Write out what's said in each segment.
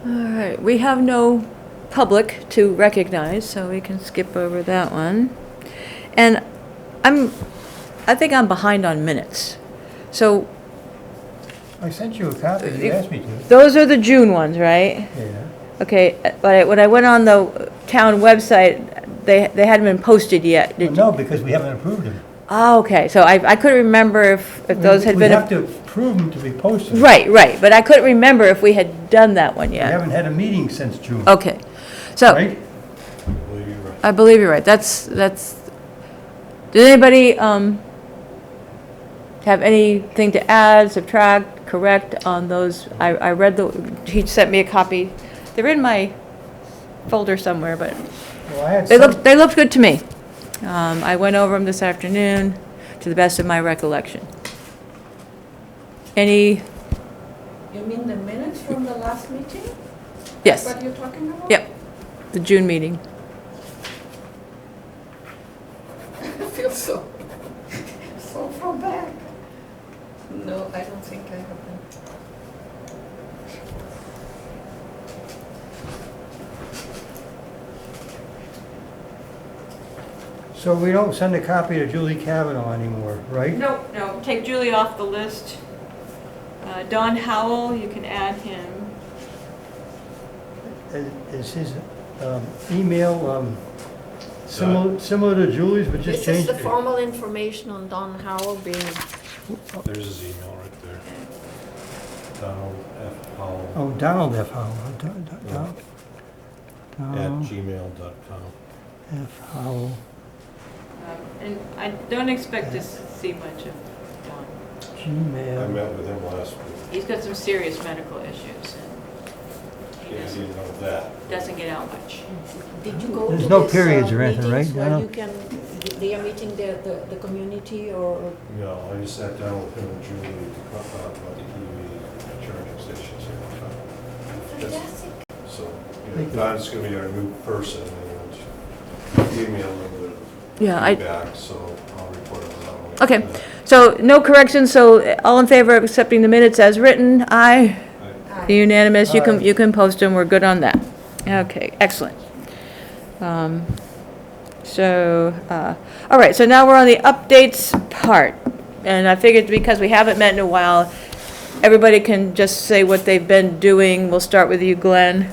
All right, we have no public to recognize, so we can skip over that one. And I think I'm behind on minutes. So I sent you a copy, you asked me to. those are the June ones, right? Yeah. Okay, but when I went on the town website, they hadn't been posted yet. Well, no, because we haven't approved them. Oh, okay, so I couldn't remember if those had We been. have to approve them to be posted. Right, but I couldn't remember if we had done that one We yet. haven't had a meeting since June. Okay, so. Right? I believe you're right. That's, did anybody, have anything to add, subtract, correct on those? I read he sent me a copy. They're in my folder somewhere, but Well, I had they looked good to me. I went over them this afternoon to the best of my recollection. Any, You mean the minutes from the last meeting? yes, What you're talking about? yep, the June meeting. I feel so far back. No, I don't think I have them. So we don't send a copy to Julie Kavanaugh anymore, right? No, take Julie off the list. Don Howell, you can add him. Is his email similar to Julie's, but just This is changed the it? formal information on Don Howell being, There's his email right there. Donald F. Howell Oh, Donald F. Howell. Donald at gmail.com. F. Howell. And I don't expect to see much of Don. I Gmail. met with him last week. He's got some serious medical issues, and he Yeah, he didn't know that. doesn't get out much. did you go to There's no this, periods or anything, meetings right, where Donna? you can, they are meeting the community or? No, I just sat down with him and Julie to talk about the EV charging stations here in town. Fantastic. So, Don's gonna be our new person, and he emailed him the Yeah, feedback, so I'll report on that one. Okay, so no corrections, so all in favor of accepting the minutes as written? Aye. Unanimous, Aye. you can post them, we're good on that. Okay, excellent. All right, so now we're on the updates part. And I figured because we haven't met in a while, everybody can just say what they've been doing. We'll start with you, Glenn.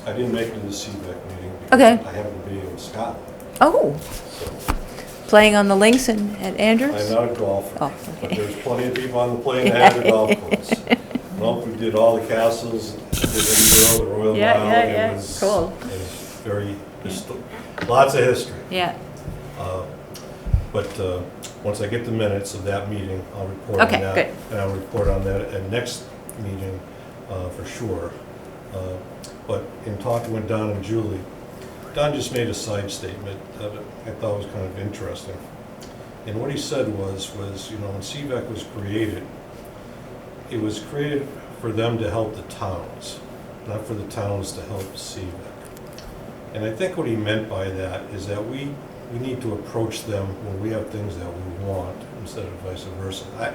I didn't make it to the CVAC meeting. Okay. I happened to be in Scotland, Oh, so playing on the links at I'm Andrews? not a golfer. Oh, But okay. there's plenty of people on the plane that have a golf course. Well, we did all the castles, did Edinburgh, the Royal Yeah, Mile. yeah, It yeah, was- cool. It was very, lots of history. Yeah, But once I get the minutes of that meeting, I'll report on Okay, that. good. And I'll report on that at next meeting for sure. But in talking with Don and Julie, Don just made a side statement that I thought was kind of interesting. And what he said was, when CVAC was created, it was created for them to help the towns, not for the towns to help CVAC. And I think what he meant by that is that we need to approach them when we have things that we want instead of vice versa. I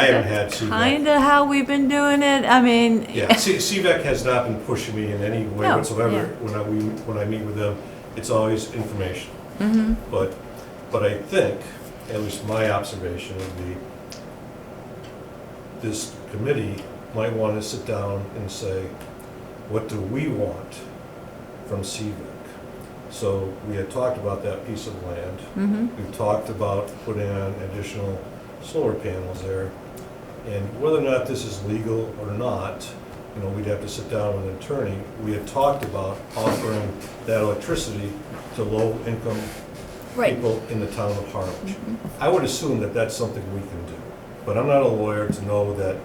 haven't had CVAC. kinda how we've been doing it, I mean. Yeah, CVAC has not been pushing me in any way No, whatsoever. yeah. When I meet with them, it's always information. Mhm. But I think, at least my observation would be, this committee might want to sit down and say, what do we want from CVAC? So we had talked about that piece of land. Mhm. We've talked about putting on additional solar panels there. And whether or not this is legal or not, we'd have to sit down with an attorney. We had talked about offering that electricity to low-income Right. people in the town of Harwich. I would assume that that's something we can do. But I'm not a lawyer to know that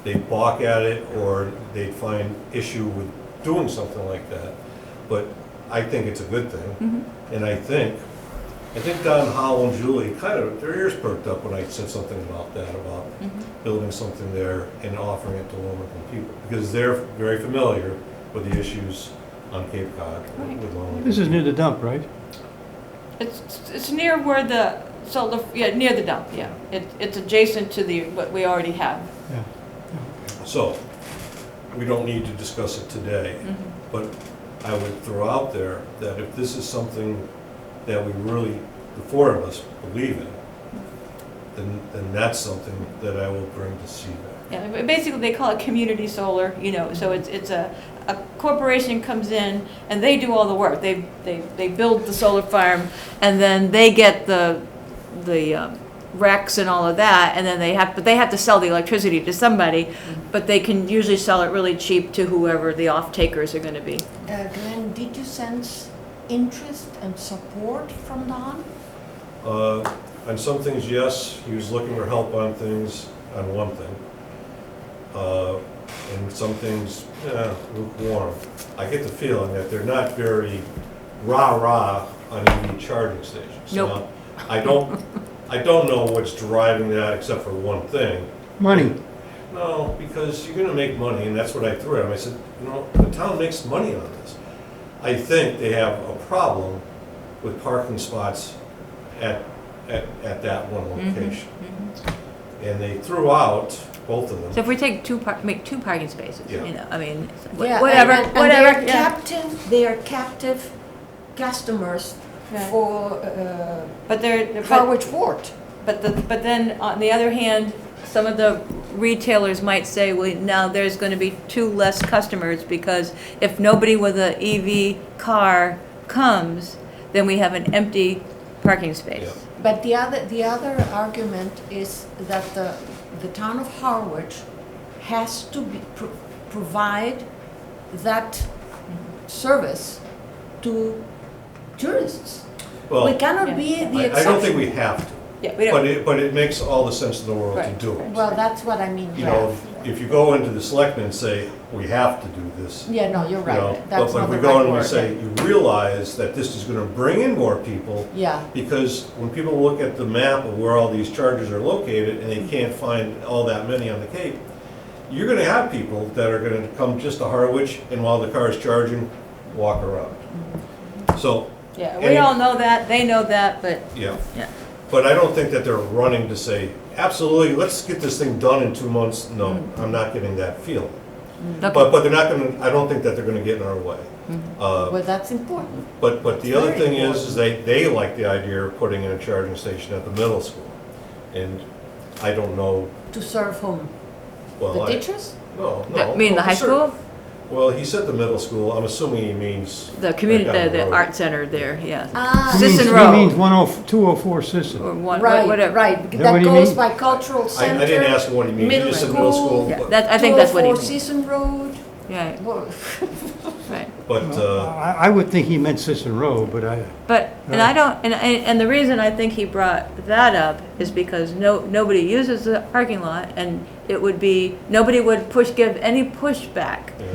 they balk at it or they find issue with doing something like that. But I think it's a good thing. Mhm. And I think Don Howell and Julie their ears perked up when I said something about that, about Mhm. building something there and offering it to low-income people. Because they're very familiar with the issues on Cape Cod Right. with low-income This is near people. the dump, right? It's near where near the dump, yeah. It's adjacent to what we already have. Yeah. So, we don't need to discuss it today, but I would throw out there that if this is something that we really, the four of us, believe in, then that's something that I will bring to CVAC. Yeah, but basically they call it community solar, you know, so it's a corporation comes in and they do all the work. They build the solar farm and then they get the RECs and all of that, and then they have to sell the electricity to somebody, but they can usually sell it really cheap to whoever the off-takers are gonna be. Glenn, did you sense interest and support from Don? On some things, yes, he was looking for help on things, on one thing. And some things, lukewarm. I get the feeling that they're not very rah-rah on EV charging stations. Nope. Now, I don't know what's driving that except for one thing. Money. No, because you're gonna make money, and that's what I threw at him. I said, the town makes money on this. I think they have a problem with parking spots at that one location. And they threw out both of them. So if we take make two parking spaces, Yeah. you know, I mean, Yeah, whatever, and whatever, they are captive customers Yeah. for But they're, Harwich Ward. but then on the other hand, some of the retailers might say, well, now there's gonna be two less customers because if nobody with an EV car comes, then we have an empty parking space. Yeah. But the other argument is that the town of Harwich has to provide that service to tourists. Well, We cannot Yeah. be the I exception. don't think we have to, Yeah, we don't, but it makes all the sense in the world to Right. do it. Well, that's what I mean. You know, if you go into the selectmen and say, we have to do this, Yeah, no, you're you know, right. That's but not if we the go right in and we word. say, you realize that this is gonna bring in more people, Yeah, because when people look at the map of where all these chargers are located and they can't find all that many on the Cape, you're gonna have people that are gonna come just to Harwich and while the car is charging, walk around. So, yeah, we all know that, they know that, but, yeah. yeah. But I don't think that they're running to say, absolutely, let's get this thing done in 2 months. No, I'm not getting that feeling. Okay. But they're not gonna, I don't think that they're gonna get in our way. well, that's important. But the other Very thing is they like the idea of putting in a charging station at the middle school. And I don't know, To serve whom? well, The I, teachers? no, no. I mean, the high sir. school, Well, he said the middle school, I'm assuming he means. the community, right down the road. art center there, yeah. Ah, He means- Sisson He Road. means 204 Sisson. Or one, right, whatever. right. that That what he goes means? by cultural center. I didn't ask him what he means, he middle just said middle school. school. Yeah, but- that, I think that's what he 204 means, Season Road. yeah, Whoa. right. But, I would think he meant Sisson Road, but But, and I don't, and the reason I think he brought that up is because nobody uses the parking lot, and it would be, nobody would give any pushback. yeah.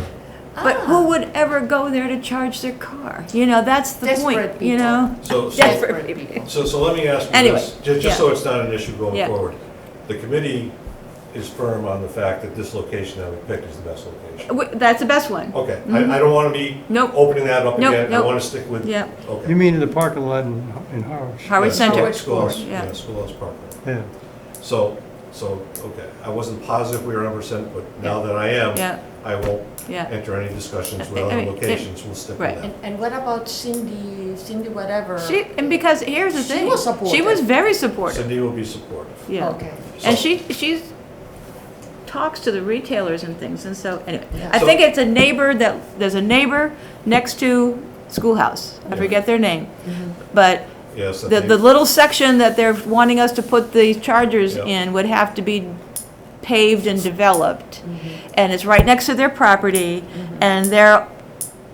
But Ah. who would ever go there to charge their car? You know, that's the point, Desperate you people. know? So, Desperate people. so let me ask you Anyway, this, just yeah. so it's not an issue going Yeah. forward. The committee is firm on the fact that this location that we picked is the best location. That's the best one. Okay, I don't want to be Nope. opening that up Nope, again. I nope. want to stick with, Yeah, okay. you mean in the parking lot in Harwich? Harwich Yeah, Center. Schoolhouse, Yeah. yeah, Schoolhouse Park. Yeah. So, okay, I wasn't positive we were 100%, but now that I am, yeah, I won't yeah. enter any discussions with I other mean, locations, we'll stick right. with that. And what about Cindy whatever? And because here's the She thing. was She supportive. was very supportive, Cindy will be supportive. yeah. Okay. And So- she's talks to the retailers and things, and so, anyway. Yeah. I So- think it's a neighbor there's a neighbor next to Schoolhouse. I Yeah. forget their name. But Yes, I the think- little section that they're wanting us to put the chargers Yeah. in would have to be paved and developed. And it's right next to their property, and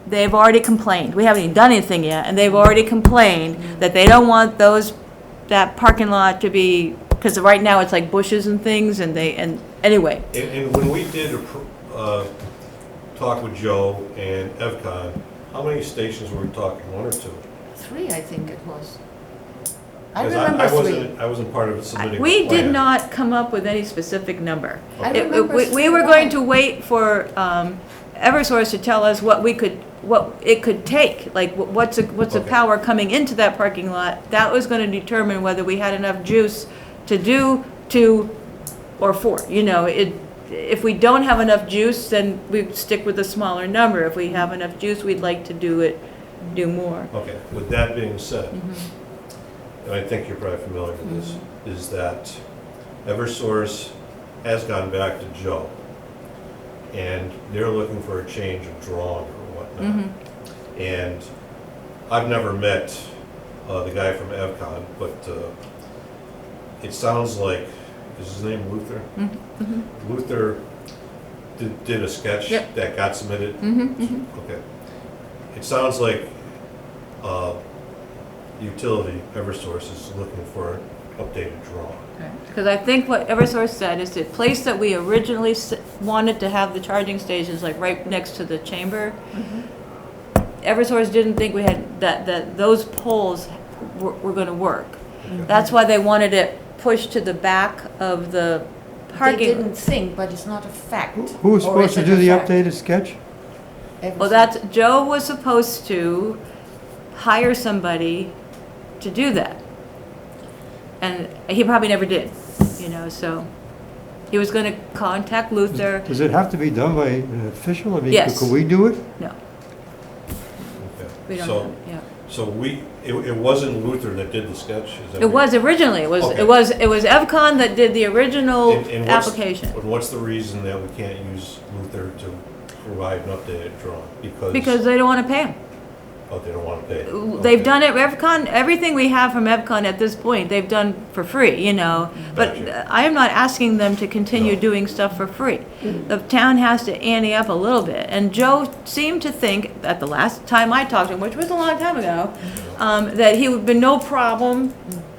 they've already complained. We haven't even done anything yet, and they've already complained that they don't want that parking lot to be, because right now it's like bushes and things, and anyway. And when we did talk with Joe and EvCon, how many stations were we talking, one or two? 3, I think it was. I 'Cause remember 3. I wasn't part of submitting the We did plan. not come up with any specific number. I Okay. remember We were going to 3. wait for Eversource to tell us what it could take, like what's the Okay. power coming into that parking lot. That was going to determine whether we had enough juice to do 2 or 4, you know, if we don't have enough juice, then we stick with a smaller number. If we have enough juice, we'd like to do more. Okay, with that being said, Mm-hmm. and I think you're probably familiar with this, is that Eversource has gone back to Joe, and they're looking for a change of drawing or whatnot. Mm-hmm. And I've never met the guy from EvCon, but it sounds like, is his name Luther? Mm-hmm. Luther did a sketch Yep. that got submitted? Mm-hmm. Okay. It sounds like utility, Eversource, is looking for an updated drawing. Because I think what Eversource said is the place that we originally wanted to have the charging stations, like right next to the chamber, Eversource didn't think we had, that those poles were gonna work. Okay. That's why they wanted it pushed to the back of the They parking. didn't think, but it's not a fact. Who was Or supposed is to it do a the fact? updated sketch? Well, that's, Joe was supposed to hire somebody to do that. And he probably never did, so he was gonna contact Luther. Does it have to be done by an official? I mean, Yes. could we do it? No, Okay. we don't So- have, yeah. So it wasn't Luther that did the sketch? Is that It what- was originally, it was Okay. EvCon that did the original And what's- application. But what's the reason that we can't use Luther to provide an updated drawing? Because they don't wanna pay him. Oh, they don't want to pay? They've Okay. done it, EvCon, everything we have from EvCon at this point, they've done for free, But Gotcha. I am not asking them to continue No. doing stuff for free. The town has to ante up a little bit. And Joe seemed to think, at the last time I talked to him, which was a long time ago, that he would be no problem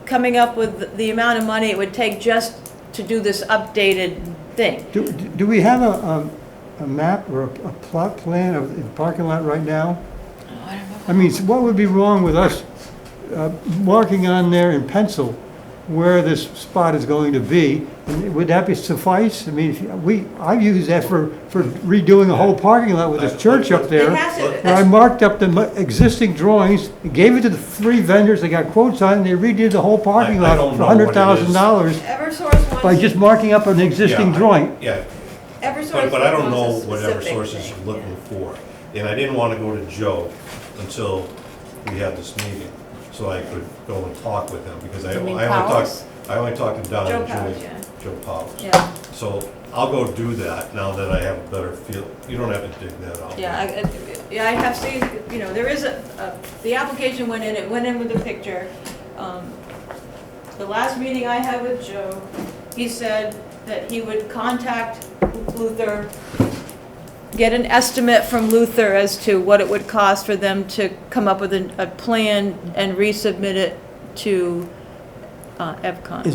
coming up with the amount of money it would take just to do this updated thing. Do we have a map or a plot plan of the parking lot right now? I mean, so what would be wrong with us marking on there in pencil where this spot is going to be? And would that be suffice? I mean, I've used that for redoing a whole parking lot with this church up there. It has to- Where I marked up the existing drawings, gave it to the 3 vendors, they got quotes on it, and they redid the whole parking I lot don't for know what it is. $100,000 Eversource wants. by just marking up an existing Yeah, drawing. Yeah, Eversource but I don't wants know a what specific Eversource is thing, looking for. And I didn't want to go to Joe until we had this meeting, so I could go and talk with him, because I You mean only Powers? talked to Don Joe and Powers, Julie. yeah. Joe Powers. Yeah, So I'll go do that now that I have a better feel. You don't have to dig that out. yeah, I have seen, there is the application went in, it went in with a picture. The last meeting I had with Joe, he said that he would contact Luther, get an estimate from Luther as to what it would cost for them to come up with a plan and resubmit it to EvCon.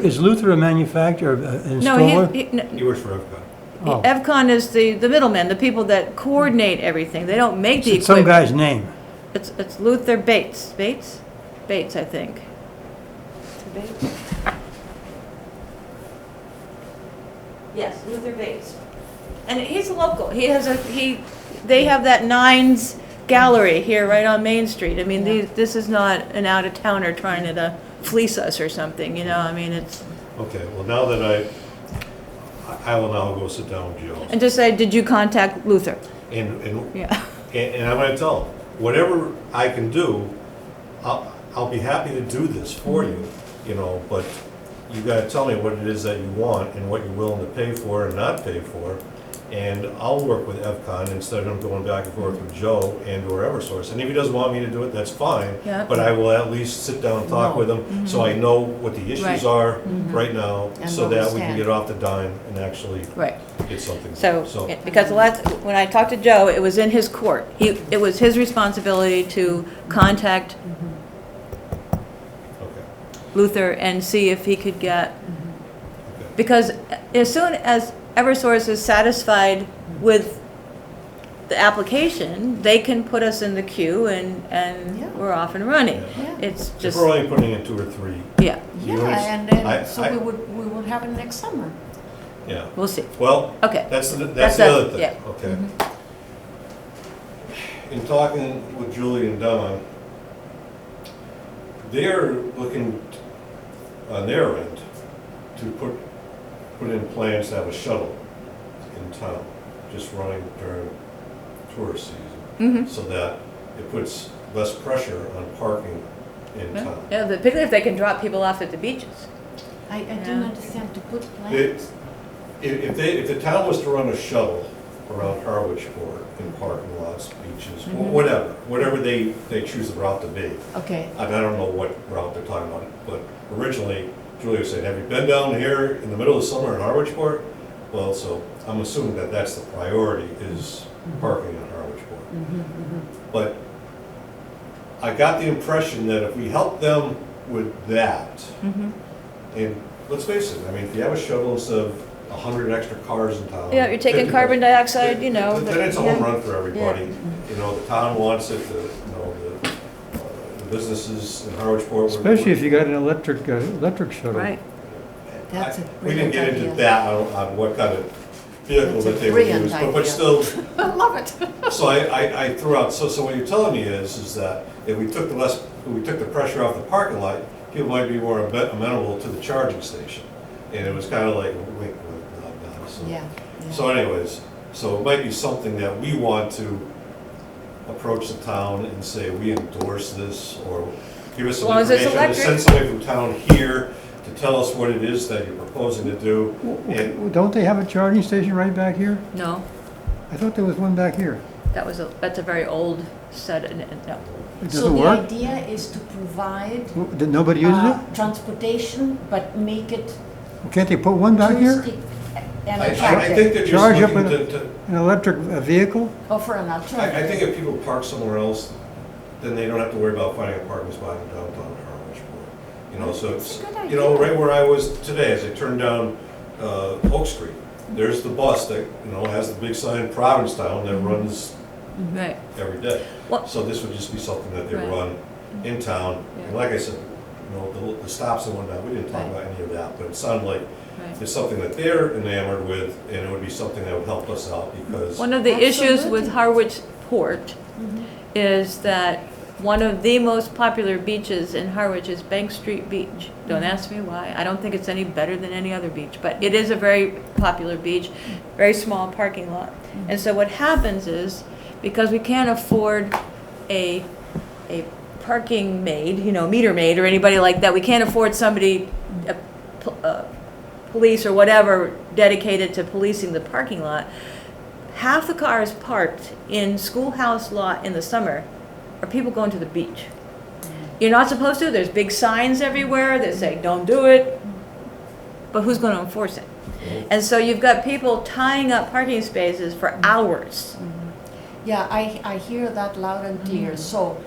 Is Luther a manufacturer, an No, installer? He works for EvCon. Oh. EvCon is the middleman, the people that coordinate everything. They don't make the It's some equipment. guy's name. It's Luther Bates. Bates, I think. Bates? Yes, Luther Bates. And he's a local. They have that Nines Gallery here right on Main Street. I mean, Yeah. this is not an out-of-towner trying to fleece us or something, I mean, it's, Okay, well, now that I will now go sit down with Joe. and just say, did you contact Luther? And Yeah. And I'm gonna tell him, whatever I can do, I'll be happy to do this for you, but you gotta tell me what it is that you want and what you're willing to pay for and not pay for. And I'll work with EvCon instead of going back and forth with Joe and or Eversource. And if he doesn't want me to do it, that's fine. Yeah. But I will at least sit down and talk No. with him, so I know what the issues Right. are right now, And so that we can understand. get off the dime and actually Right. get something. So, because when I talked to Joe, it was in his court. It was his responsibility to contact Okay, Luther and see if he could get, okay. because as soon as Eversource is satisfied with the application, they can put us in the queue and Yeah. we're off and running. Yeah. Yeah, It's If just, we're only putting in 2 or 3, yeah, yeah, units, and then, I- so we would have it next summer. yeah. we'll see. Well, Okay. that's the That's other it, thing, yeah. okay? In talking with Julie and Don, they're looking on their end to put in plans to have a shuttle in town, just running during tourist season, Mhm. so that it puts less pressure on parking in Yeah. town. Yeah, particularly if they can drop people off at the beaches. I Yeah. don't understand to put It- plans. If the town was to run a shuttle around Harwich Port in parking lots, beaches, Mhm. whatever they choose the route to be. Okay, I don't know what route they're talking about, but originally, Julia was saying, have you been down here in the middle of the summer in Harwich Port? Well, so I'm assuming that that's the priority, is parking in Harwich Port. But I got the impression that if we help them with that, Mhm. and let's face it, I mean, if you have a shuttle instead of 100 extra cars in town. Yeah, you're taking 50 carbon dioxide, you know. Then it's a home yeah. run for everybody. You know, the town wants it, the businesses in Harwich Port. Especially if you got an electric shuttle. Right. That's a We didn't get brilliant into idea. that on what kind of vehicle That's a that they would brilliant use, but idea. still, I love it. so I threw out, so what you're telling me is that if we took the pressure off the parking lot, people might be more amenable to the charging station. And it was kind of like, wink, wink, nod, nod, so. Yeah. So anyways, so it might be something that we want to approach the town and say, we endorse this, or give us As some long as it's information, to send electric. somebody from town here to tell us what it is that you're proposing to do. And Well, don't they have a charging station right back here? No, I thought there was one back here. that's a very old set, no. It So doesn't the work? idea is to provide Did nobody uses it? transportation, but make it Can't they put one back here? touristic and I think attractive. they're just Charge up looking to, An electric vehicle? Offer an I alternative. think if people park somewhere else, then they don't have to worry about finding a parking spot in downtown Harwich. You know, so That's it's, a good you know, idea. right where I was today, as I turned down Oak Street, there's the bus that, you know, has the big sign Provincetown that runs Right. every day. Well- So this would just be something that they Right. run in town. And Yeah. like I said, you know, the stops and whatnot, we didn't talk Right. about any of that, but it sounded like Right. it's something that they're enamored with, and it would be something that would help us out, because One of the issues with Absolutely. Harwich Port Mhm. is that one of the most popular beaches in Harwich is Bank Street Beach. Don't ask me why. I don't think it's any better than any other beach, but it is a very popular beach, very small parking lot. And so what happens is, because we can't afford a parking maid, you know, meter maid or anybody like that, we can't afford somebody, police or whatever dedicated to policing the parking lot. Half the cars parked in Schoolhouse Lot in the summer are people going to the beach. You're not supposed to, there's big signs everywhere that say, don't do it, but who's going to enforce it? And so you've got people tying up parking spaces for hours. Yeah, I hear that loud and clear. So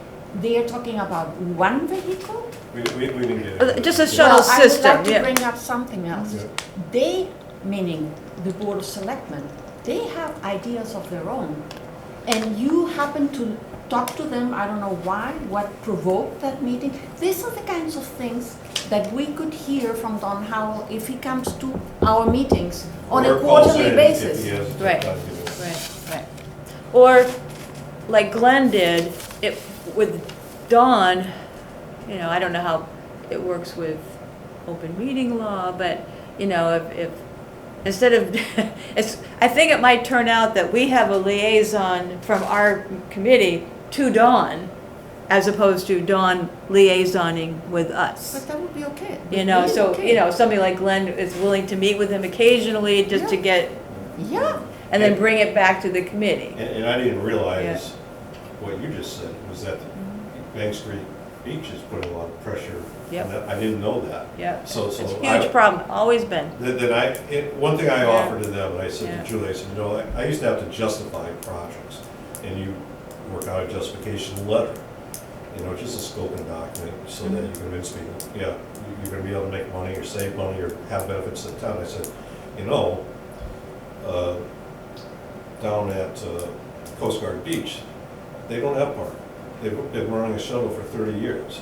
they are talking about one vehicle? we didn't get into Just a it. shuttle Well, I would system, like to yeah. bring up something else. Yeah. They, meaning the Board of Selectmen, they have ideas of their own. And you happen to talk to them, I don't know why, what provoked that meeting. These are the kinds of things that we could hear from Don Howell if he comes to our meetings on a Or calls quarterly in if basis. he has Right. time to do it. Right. Or, like Glenn did, it, with Dawn, you know, I don't know how it works with open meeting law, but, you know, if instead of, I think it might turn out that we have a liaison from our committee to Dawn, as opposed to Dawn liaisoning with us. But that would be okay. You know, Really so, okay. you know, somebody like Glenn is willing to meet with him occasionally just to Yeah. get, Yeah, and then bring it back to the committee. And I didn't realize what you just said, was that Bank Street Beach is putting a lot of pressure. Yep. on that. I didn't know that. Yeah. So It's a I- huge problem, always been. One thing I Yeah. offered to them, and I said Yeah. to Julie, I said, you know, I used to have to justify projects, and you work out a justification letter, you know, just a scoping document, so that you convince people, yeah, you're gonna be able to make money, or save money, or have benefits to the town. I said, you know, down at Coast Guard Beach, they don't have parking. They've been running a shuttle for 30 years.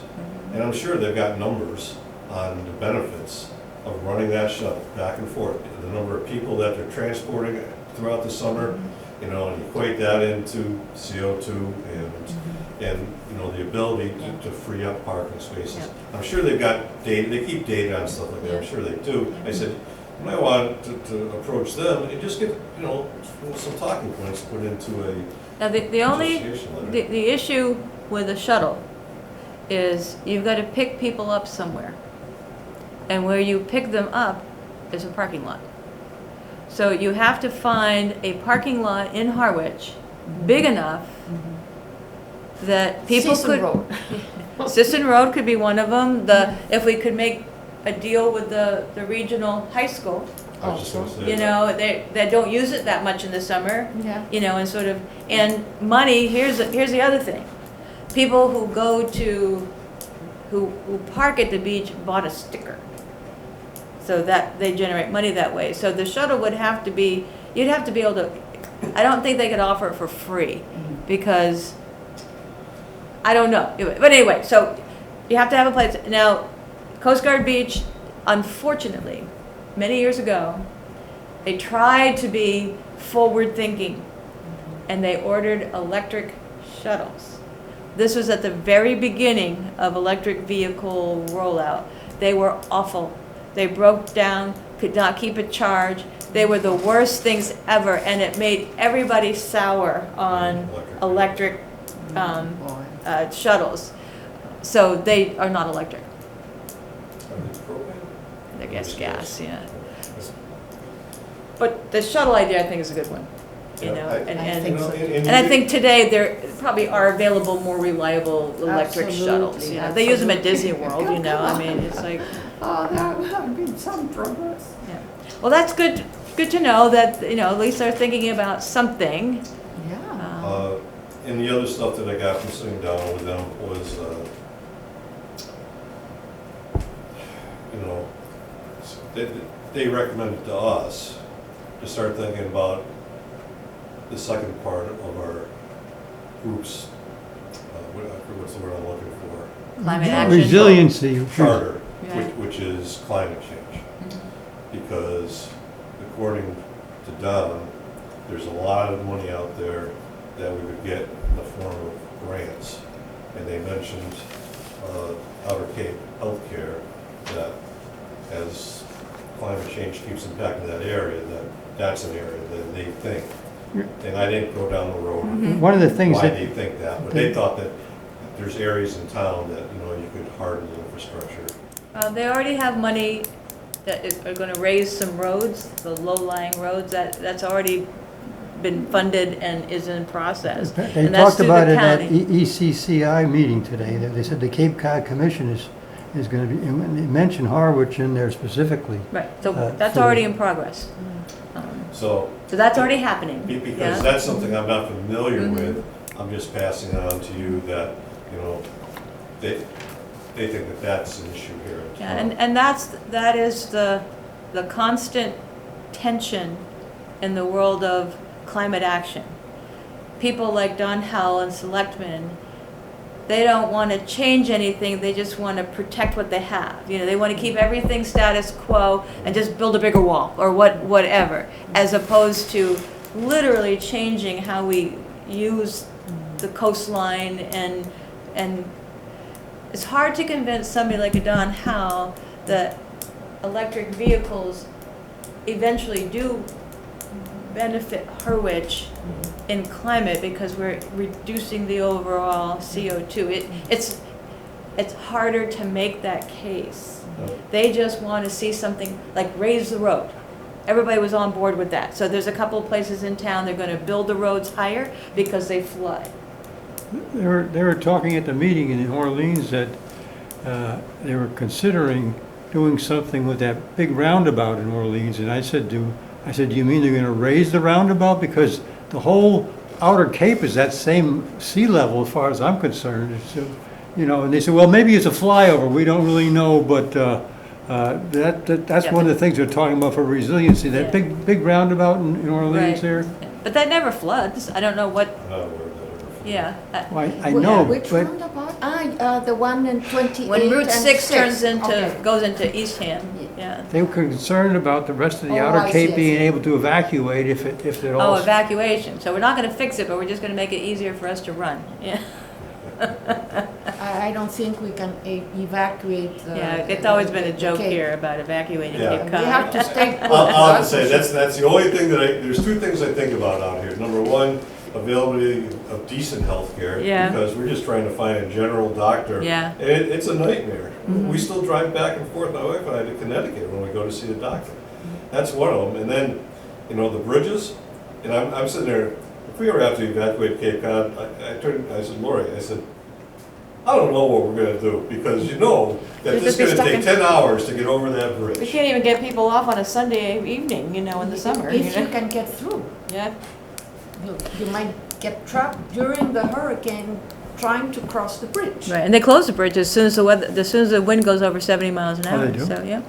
And I'm sure they've got numbers on the benefits of running that shuttle back and forth. The number of people that they're transporting throughout the summer, you know, and equate that into CO2 and, you know, the ability to free up parking spaces. Yeah. I'm sure they've got data, they keep data on stuff like that, I'm Yeah. sure they do. I said, You might want to approach them and just get, you know, some talking points put into a Now, the only, association letter. the issue with a shuttle is you've got to pick people up somewhere. And where you pick them up is a parking lot. So you have to find a parking lot in Harwich, big enough that people Season could. Road. Sisson Road could be one of them. If we could make a deal with the regional high school, I was just gonna say you that. know, they don't use it that much in the summer, Yeah. you know, and sort of, and money, here's the other thing. People who go to, who park at the beach bought a sticker. So that they generate money that way. So the shuttle would have to be, you'd have to be able to, I don't think they could offer it for free because, I don't know. But anyway, so you have to have a place. Now, Coast Guard Beach, unfortunately, many years ago, they tried to be forward thinking and they ordered electric shuttles. This was at the very beginning of electric vehicle rollout. They were awful. They broke down, could not keep a charge. They were the worst things ever, and it made everybody sour on electric shuttles. So they are not electric. Are they propane? I guess gas, yeah. But the shuttle idea, I think, is a good one. You Yeah, know, I- and, I think so. and I think today there probably are available more reliable electric shuttles. Absolutely, You know, they use them at Disney absolutely. World. You know, I mean, it's like, Oh, that would have been some progress. yeah. Well, that's good. Good to know that at least they're thinking about something. Yeah. And the other stuff that I got from sitting down with them was, they recommended to us to start thinking about the second part of our group's, what's the word I'm looking for? Climate action. Resiliency. Charter, Right. which is climate change. Because according to Don, there's a lot of money out there that we could get in the form of grants. And they mentioned Outer Cape Healthcare, that as climate change keeps impacting that area, that's an area that they think. And I didn't go down the road One of the things why that, they think that, but they thought that there's areas in town that, you could harden the infrastructure. They already have money that are going to raise some roads, the low-lying roads. That's already been funded and is in process. they And that's talked through about the it at county. ECCI meeting today, that they said the Cape Cod Commission is going to be, and they mentioned Harwich in there specifically. Right, so for that's the- already in progress. So, So that's already happening. because yeah? that's something I'm not familiar with, I'm just passing it on to you that, they think that that's an issue here in Yeah, town. and that is the constant tension in the world of climate action. People like Don Howell and selectmen, they don't want to change anything, they just want to protect what they have. They want to keep everything status quo and just build a bigger wall or whatever, as opposed to literally changing how we use the coastline and it's hard to convince somebody like a Don Howell that electric vehicles eventually do benefit Harwich in climate because we're reducing the overall CO2. It's harder to make that case. They just want to see something like raise the road. Everybody was on board with that. So there's a couple of places in town, they're going to build the roads higher because they flood. They were talking at the meeting in Orleans that they were considering doing something with that big roundabout in Orleans, and I said, do you mean they're going to raise the roundabout? Because the whole outer Cape is that same sea level as far as I'm concerned. It's, and they said, well, maybe it's a flyover, we don't really know, but that's one of the things they're talking about for resiliency, that Yeah. big roundabout in Orleans Right. there. Yeah. But that never floods. I don't know what, I'm not aware of that ever. yeah. Well, I know, Which but roundabout? The one in 28 When Route and 6 turns Okay. goes into Eastham, yeah. they were concerned about the rest of the Oh, outer I Cape see, I being see. able to evacuate if it Oh, all. evacuation. So we're not going to fix it, but we're just going to make it easier for us to run. Yeah. I don't think we can evacuate the. Yeah, it's always been a joke Cape. here about evacuating Yeah. Cape We have Cod. to stay put. I'll have to say, that's the only thing that there's two things I think about out here. Number one, availability of decent healthcare. Yeah. Because we're just trying to find a general doctor. Yeah. And it's a nightmare. We still drive back and forth, my wife and I, to Connecticut when we go to see a doctor. That's one of them. And then, the bridges, and I'm sitting there, if we ever have to evacuate Cape Cod, I said, Lori, I said, I don't know what we're gonna do, because that You'll this just is be gonna stuck take in- 10 hours to get over that We bridge. can't even get people off on a Sunday evening, in the summer. If you can get through. Yeah, You might get trapped during the hurricane trying to cross the bridge. right, and they close the bridge as soon as as soon as the wind goes over 70 miles an Oh, hour, they do? so, yeah.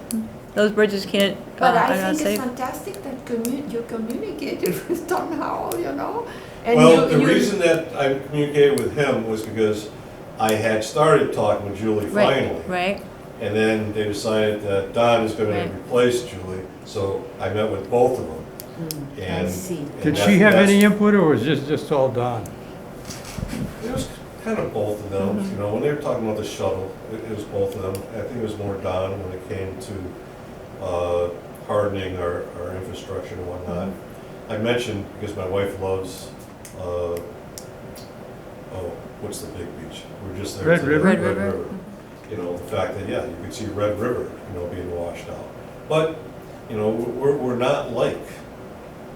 Those bridges can't, But are I not think safe. it's fantastic that you communicated with Don Howell, and Well, the you- reason that I communicated with him was because I had started talking with Julie Right, finally. right, And then they decided that Don is gonna Right. replace Julie, so I met with both of them. I And see. and Did that- she have that's- any input, or was this just all Don? It was kind of both of them, Mm-hmm. when they were talking about the shuttle, it was both of them. I think it was more Don when it came to hardening our infrastructure and whatnot. Mm-hmm. I mentioned, because my wife loves, what's the big beach? We were just there Red today. River? Red River. The fact that, you could see Red River, being washed out. But, we're not like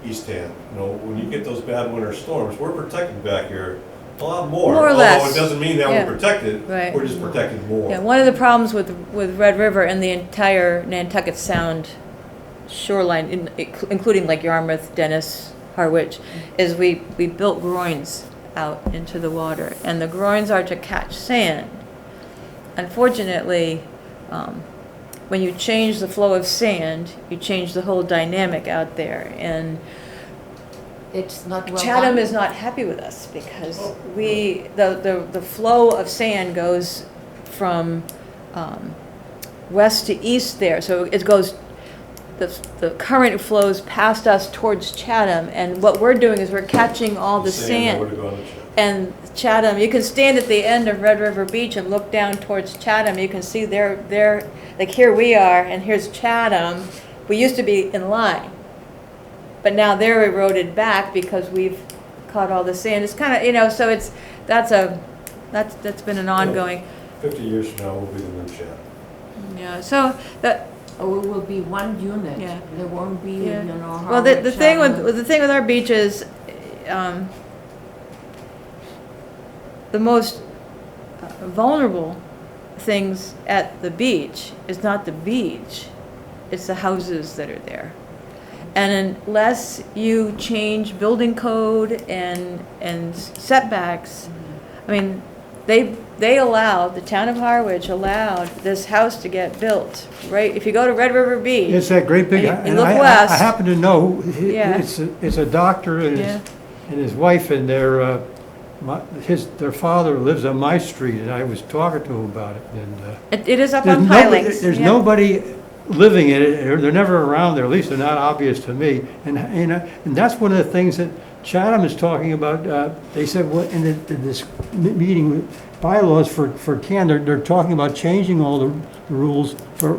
Eastham. When you get those bad winter storms, we're protected back here a lot more. More or less. Although it doesn't mean that Yeah. we're protected, Right. we're just protected more. yeah, one of the problems with Red River and the entire Nantucket Sound shoreline, including like Yarmouth, Dennis, Harwich, is we built groins out into the water, and the groins are to catch sand. Unfortunately, when you change the flow of sand, you change the whole dynamic out there, and It's not well Chatham done. is not happy with us because the flow of sand goes from west to east there. So it goes, the current flows past us towards Chatham, and what we're doing is we're catching all the Saying where sand. to go on the ship. And Chatham, you can stand at the end of Red River Beach and look down towards Chatham. You can see they're like, here we are, and here's Chatham. We used to be in line, but now they're eroded back because we've caught all the sand. It's kind of, so that's been an ongoing, 50 years from now, we'll be the new Chatham. yeah, so that, Oh, it will be one unit. Yeah. There won't be, Yeah. well, Harwich, the thing Chatham. with our beaches, the most vulnerable things at the beach is not the beach, it's the houses that are there. And unless you change building code and setbacks, I mean, they allowed, the town of Harwich allowed this house to get built, right? If you go to Red River Beach. It's that great big, You and look I west. happen to know, Yeah. it's a doctor and Yeah. his wife, and their father lives on my street, and I was talking to him about it, and It is up there's on nobody, pilings. there's yeah. nobody living in it, or they're never around there, at least they're not obvious to me. And that's one of the things that Chatham is talking about. They said, well, in this meeting with bylaws for Cannes, they're talking about changing all the rules for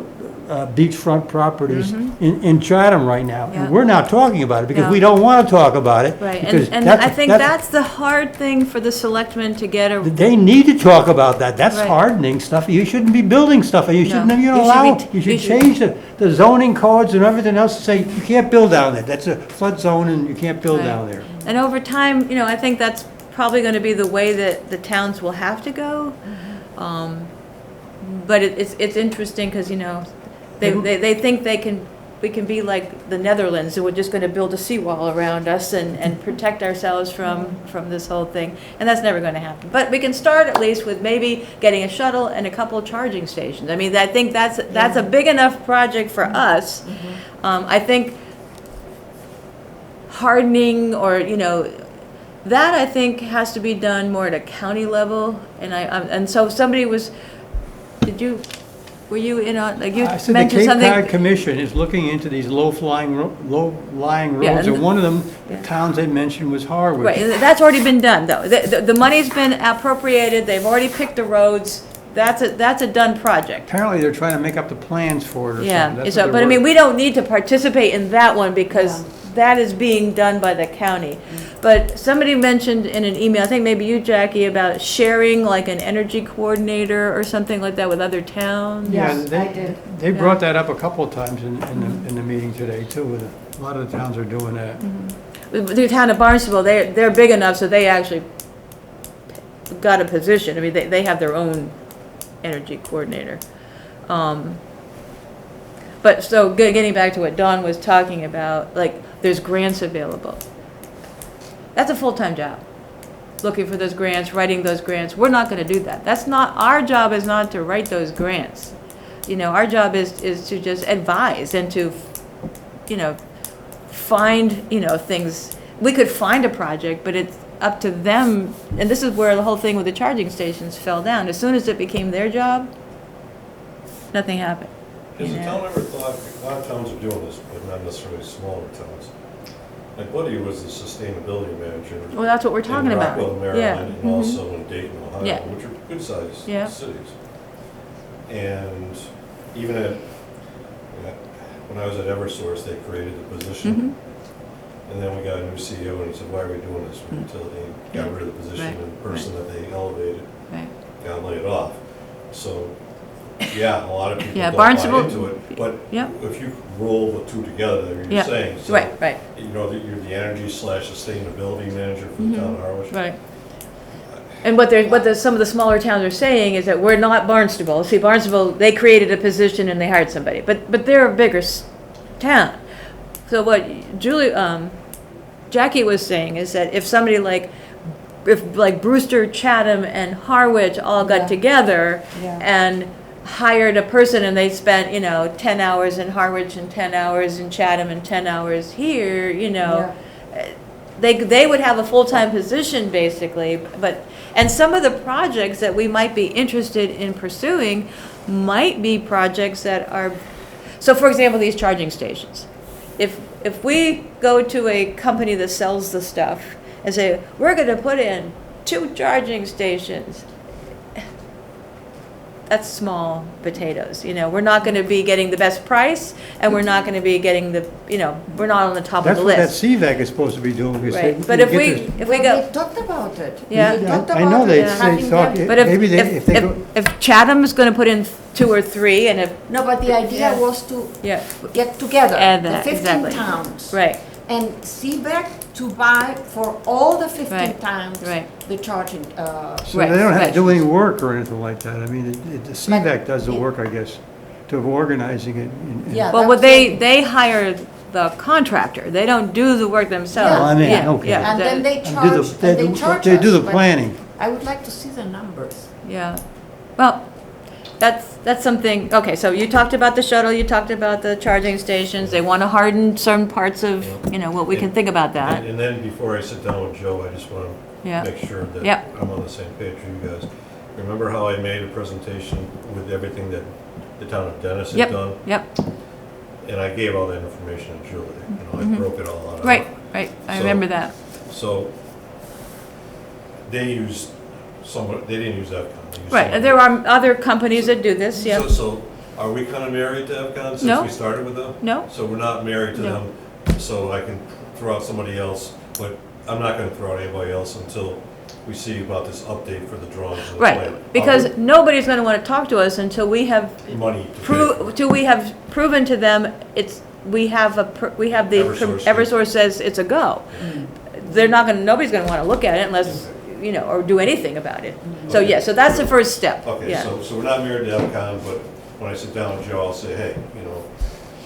beachfront properties in Chatham right now. Mm-hmm. Yeah. And we're not talking about it because No. we don't want to talk about it. Right, because and I think that's the hard thing for the selectmen to get a. They need to talk about that. That's Right. hardening stuff. You shouldn't be building stuff. You shouldn't, No. you You don't should allow, be- you you should should- change the zoning codes and everything else to say, you can't build down there. That's a flood zone and you can't build Right. down there. And over time, I think that's probably going to be the way that the towns will have to go. But it's interesting because, they think we can be like the Netherlands, and we're just going to build a seawall around us and protect ourselves from this whole thing. And that's never going to happen. But we can start at least with maybe getting a shuttle and a couple of charging stations. I mean, I think that's a big enough project for us. I think hardening or, that I think has to be done more at a county level. And so somebody was, Were you in on, like, you I said the mentioned Cape something? Cod Commission is looking into these low-lying Yeah, roads, and- and one of them, Yeah. the towns they mentioned was Harwich. Right, and that's already been done, though. The money's been appropriated, they've already picked the roads, that's a done project. Apparently, they're trying to make up the plans for it or something. Yeah, That's so, what but I they're mean, we don't need to participate in that one because Yeah. that is being done by the county. But somebody mentioned in an email, I think maybe you, Jackie, about sharing like an energy coordinator or something like that with other towns. Yeah, Yes, they- I did. They brought that up a couple of times in the meeting today, too. A lot of the towns are doing that. The town of Barnstable, they're big enough, so they actually got a position. I mean, they have their own energy coordinator. But so, getting back to what Dawn was talking about, like, there's grants available. That's a full-time job, looking for those grants, writing those grants. We're not gonna do that. That's not, our job is not to write those grants. You know, our job is to just advise and to, you know, find, you know, things. We could find a project, but it's up to them, and this is where the whole thing with the charging stations fell down. As soon as it became their job, nothing happened. Has the Yeah. town ever thought, a lot of towns are doing this, but not necessarily smaller towns. My buddy was the sustainability manager. Well, that's what we're talking about. In Rockwell, Yeah. Maryland, Mhm. and also in Dayton, Ohio, Yeah. which are good-sized Yeah. cities. And even when I was at Eversource, they created a position. Mhm. And then we got a new CEO, and he said, why are we doing this? Until they got rid of the position, Right, and the person that they elevated Right. got laid off. So, yeah, a lot of people Yeah, don't buy Barnstable- into it, but Yep. if you roll the two together, Yeah. you're saying, so, Right, right, you know, that you're the energy slash sustainability manager for the town of Harwich. right. And some of the smaller towns are saying is that we're not Barnstable. See, Barnstable, they created a position and they hired somebody, but they're a bigger town. So what Jackie was saying is that if somebody if Brewster, Chatham, and Harwich all got Yeah. together Yeah. and hired a person and they spent, 10 hours in Harwich and 10 hours in Chatham and 10 hours here, they would have a full-time position basically, and some of the projects that we might be interested in pursuing might be projects that are, so for example, these charging stations. If we go to a company that sells the stuff and say, we're gonna put in 2 charging stations, that's small potatoes, we're not gonna be getting the best price, and we're not gonna be getting we're not on the top of That's the what that list. CVAC is supposed to be doing. is they- Right, but they if get we, this- if we Well, go, they talked about it. Yeah. They talked I about know it, they having thought, them- but if, maybe if, they if, go, if Chatham's gonna put in 2 or 3, and if, No, but the idea Yeah. was to yeah, get together, Add the that, 15 exactly. towns. right, And CBEC to buy for all the 15 Right, towns, right. the charging, so Right, they don't have right. to do any work or anything like that. I mean, the CVAC does the work, I guess, to organizing it. Yeah. well, that's it. they hire the contractor, they don't do the work themselves. Well, I mean, Yeah, okay. yeah, and then they And do charge, the- and they charge They do us, the but planning. I would like to see the numbers. Yeah, well, that's something, okay, so you talked about the shuttle, you talked about the charging stations, they wanna harden certain parts of, what we can think about that. And then before I sit down with Joe, I just want Yeah. to make sure that Yep. I'm on the same page with you guys. Remember how I made a presentation with everything that the town of Dennis had Yep, done? yep, And I gave all that information to Julie, I broke it all out. right, right, I So- remember that. So they used they didn't use EVCON. they used Right, someone and there else. are other companies that do this, yeah. So are we kind of married to EVCON No. since we started with them? No. So we're not married to No. them, so I can throw out somebody else, but I'm not going to throw out anybody else until we see about this update for the drawings and the plan. Right, because nobody's gonna wanna talk to us until we have Money to pay for it. till we have proven to them we have the, Eversource. Eversource says it's a go. Nobody's gonna wanna look at it unless, or do anything about it. So, Okay. yeah, so that's the first step, Okay, yeah. so we're not married to EVCON, but when I sit down with Joe, I'll say, hey,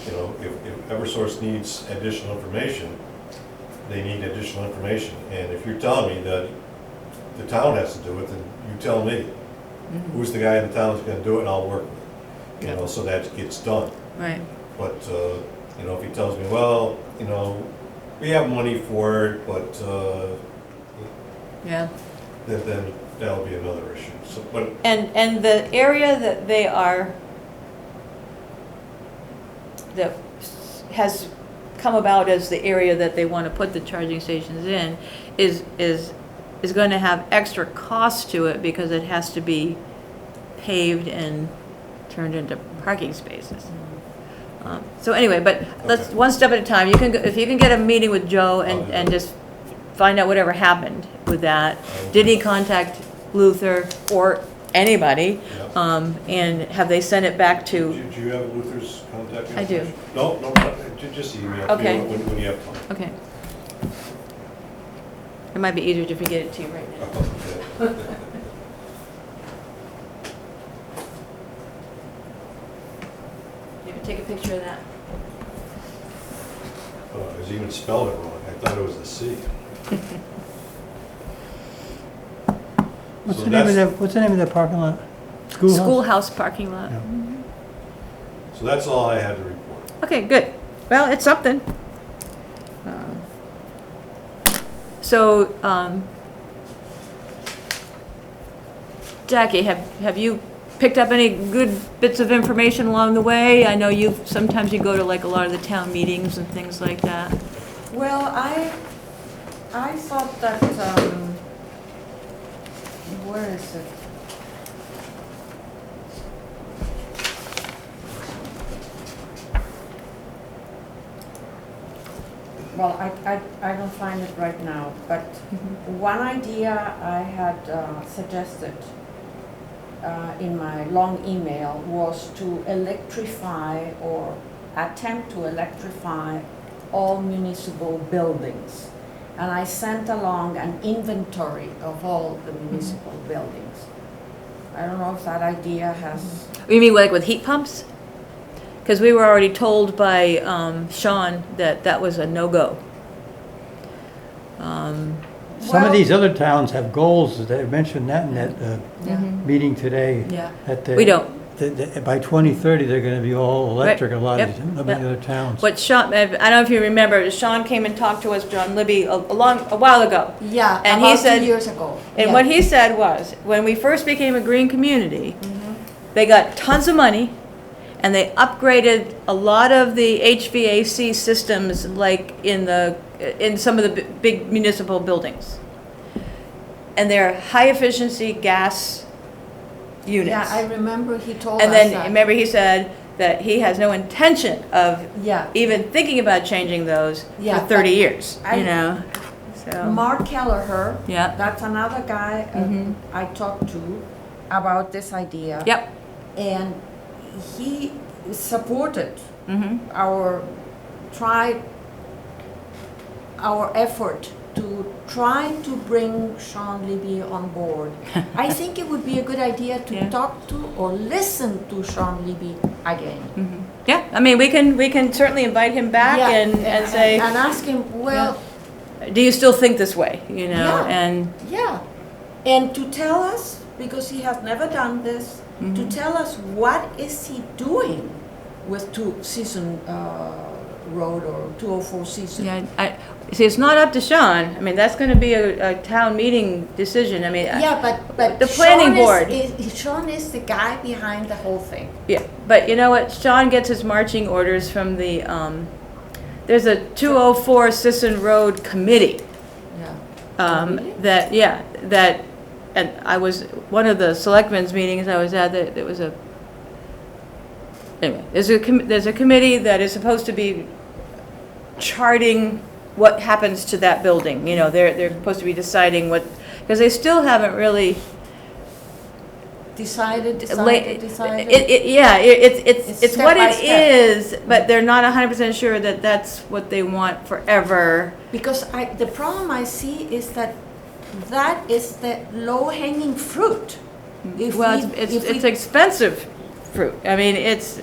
if Eversource needs additional information, they need additional information. And if you're telling me that the town has to do it, then you tell me. Mm-hmm. Who's the guy in the town that's gonna do it, and I'll work with it, so that gets done. Right, But, if he tells me, well, we have money for it, but, yeah. then that'll be another issue. So, but, And the area that they are that has come about as the area that they want to put the charging stations in is going to have extra cost to it because it has to be paved and turned into parking spaces. So anyway, but let's, Okay. one step at a time. You can, if you can get a meeting with Joe and just find out whatever happened with that. Did he contact Luther or anybody? Yeah. And have they sent it back to, Do you have Luther's contact I do. information? No, just email Okay. me when you have time. okay. It might be easier to forget it to you right now. Okay. Here, take a picture of that. Oh, I was even spelled it wrong. I thought it was a C. What's So the name of that's- that, what's the name of that parking lot? Schoolhouse? Schoolhouse parking lot. Yeah. So that's all I had to report. Okay, good. Well, it's something. So, Jackie, have you picked up any good bits of information along the way? I know sometimes you go to like a lot of the town meetings and things like that. Well, I thought that, where is it? Well, I don't find it right now, but one idea I had suggested in my long email was to electrify or attempt to electrify all municipal buildings. And I sent along an inventory of all the municipal buildings. I don't know if that idea has, You mean like with heat pumps? Because we were already told by Sean that that was a no-go. Some Well- of these other towns have goals, they mentioned that in that yeah. meeting today. Yeah. That they- We don't. that by 2030, they're gonna be all electric, a lot of Yep. these, many other towns. What Sean, I don't know if you remember, Sean came and talked to us, John Libby, a while ago. Yeah, And he about said- 2 years ago. And Yeah. what he said was, when we first became a green community, they got tons of money, and they upgraded a lot of the HVAC systems, like in some of the big municipal buildings. And they're high-efficiency gas units. Yeah, I remember he told us And then, that. remember, he said that he has no intention of Yeah. even thinking about changing those Yeah, for 30 but years, I- you know? So, Mark Kelleher, yeah, that's another guy Mhm. I talked to about this idea. yep, And he supported mhm, our effort to try to bring Sean Libby on board. I think it would be a good idea to Yeah. talk to or listen to Sean Libby again. mhm. Yeah, I mean, we can certainly invite him back Yeah, and say, and ask him, well, do you still think this way, you know? Yeah. And, yeah, and to tell us, because he has never done this, to Mhm. tell us what is he doing with Season Road or 204 Season. yeah, see, it's not up to Sean. I mean, that's gonna be a town meeting decision. I mean, Yeah, but The planning Sean board. Sean is the guy behind the whole thing. yeah, but you know what? Sean gets his marching orders from the, there's a 204 Sisson Road Committee. Yeah. Committee? That, and I was, one of the selectmen's meetings I was at, there was a, anyway, there's a committee that is supposed to be charting what happens to that building, you know, they're supposed to be deciding what, because they still haven't really. Decided. Yeah, It's it's step what by it step. is, but they're not 100% sure that that's what they want forever. Because the problem I see is that is the low-hanging fruit. If Well, we- it's if it's we- expensive fruit. I mean, it's,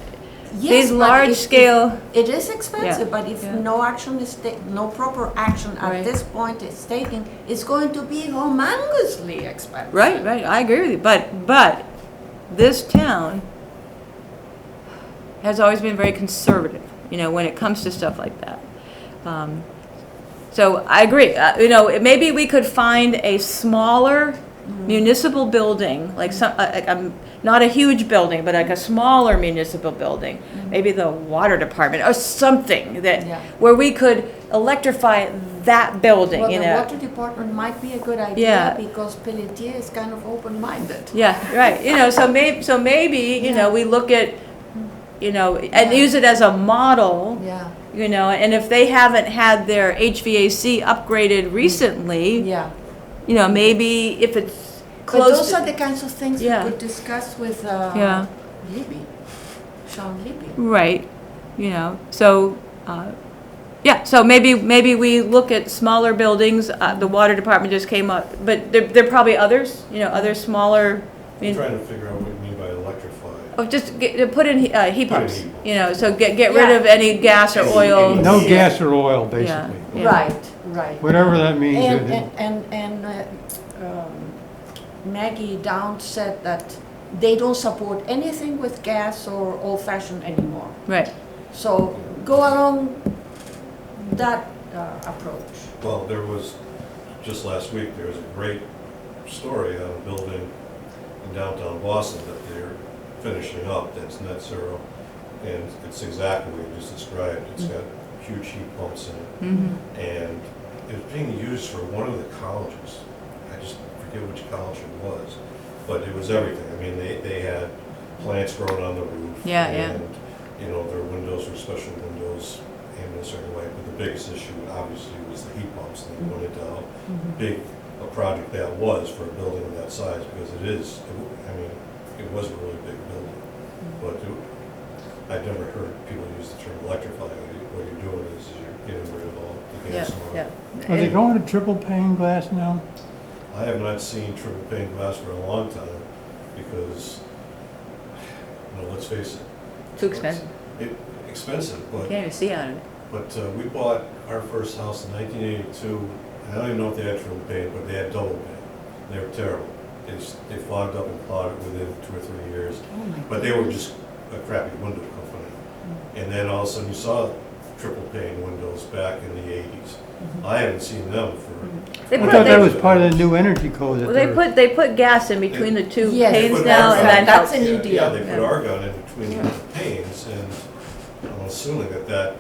Yes, these but large if- scale, It is expensive, Yeah, but if yeah. no action is no proper action at Right. this point is taken, it's going to be humongously expensive. right, I agree with you, but this town has always been very conservative, you know, when it comes to stuff like that. So I agree, you know, maybe we could find a smaller municipal building, like not a huge building, but like a smaller municipal building, maybe the water department or something Yeah. where we could electrify that building, Well, you the know? water department might be a good idea Yeah. because Pelletier is kind of open-minded. Yeah, right, you know, so maybe, you know, we look at, you know, and Yeah. use it as a model, Yeah, you know, and if they haven't had their HVAC upgraded recently, yeah. you know, maybe if it's But close those to. are the kinds of things we Yeah. could discuss with Yeah. Libby, Sean Libby. Right, you know, so, yeah, so maybe we look at smaller buildings, the water department just came up, but there are probably others, you know, other smaller, I I'm mean, trying to figure out what you mean by electrify. oh, just put in heat Put in pumps, heat you know, so get rid Yeah. of any gas or oil. No gas or oil, basically. Yeah. Right, right. Whatever that means. And Maggie Downs said that they don't support anything with gas or old-fashioned anymore. Right, So go along that approach. Well, there was, just last week, there was a great story on a building in downtown Boston that they're finishing up, that's net zero. And it's exactly what you just described. It's got huge heat pumps in it. mm-hmm, And it's being used for one of the colleges. I just forget which college it was, but it was everything. I mean, they had plants growing on the roof. Yeah, yeah. And, you know, their windows were special windows aimed in a certain way. But the biggest issue, obviously, was the heat pumps. And they pointed out how big a project that was for a building of that size, because it is, I mean, it was a really big building. But I've never heard people use the term electrify. What you're doing is you're getting rid of all the yeah, gas and oil. yeah. Are they going to triple pane glass now? I have not seen triple pane glass for a long time because, you know, let's face it. Too expensive, Expensive, you but, can't even see out of it. we bought our first house in 1982. I don't even know if they had triple pane, but they had double pane. They were terrible. They fogged up and clogged within 2 or 3 years. Oh my But they were goodness. just a crappy window company. And then all of a sudden you saw triple pane windows back in the 80s. I haven't seen them for. They I put- thought that they- was part of the new energy code. that Well, they're- they put gas in between the two Yes. panes Put now, argon. and that That's helps. a new Yeah, deal. Yeah, they put Yeah. argon in between the panes, and I'm assuming that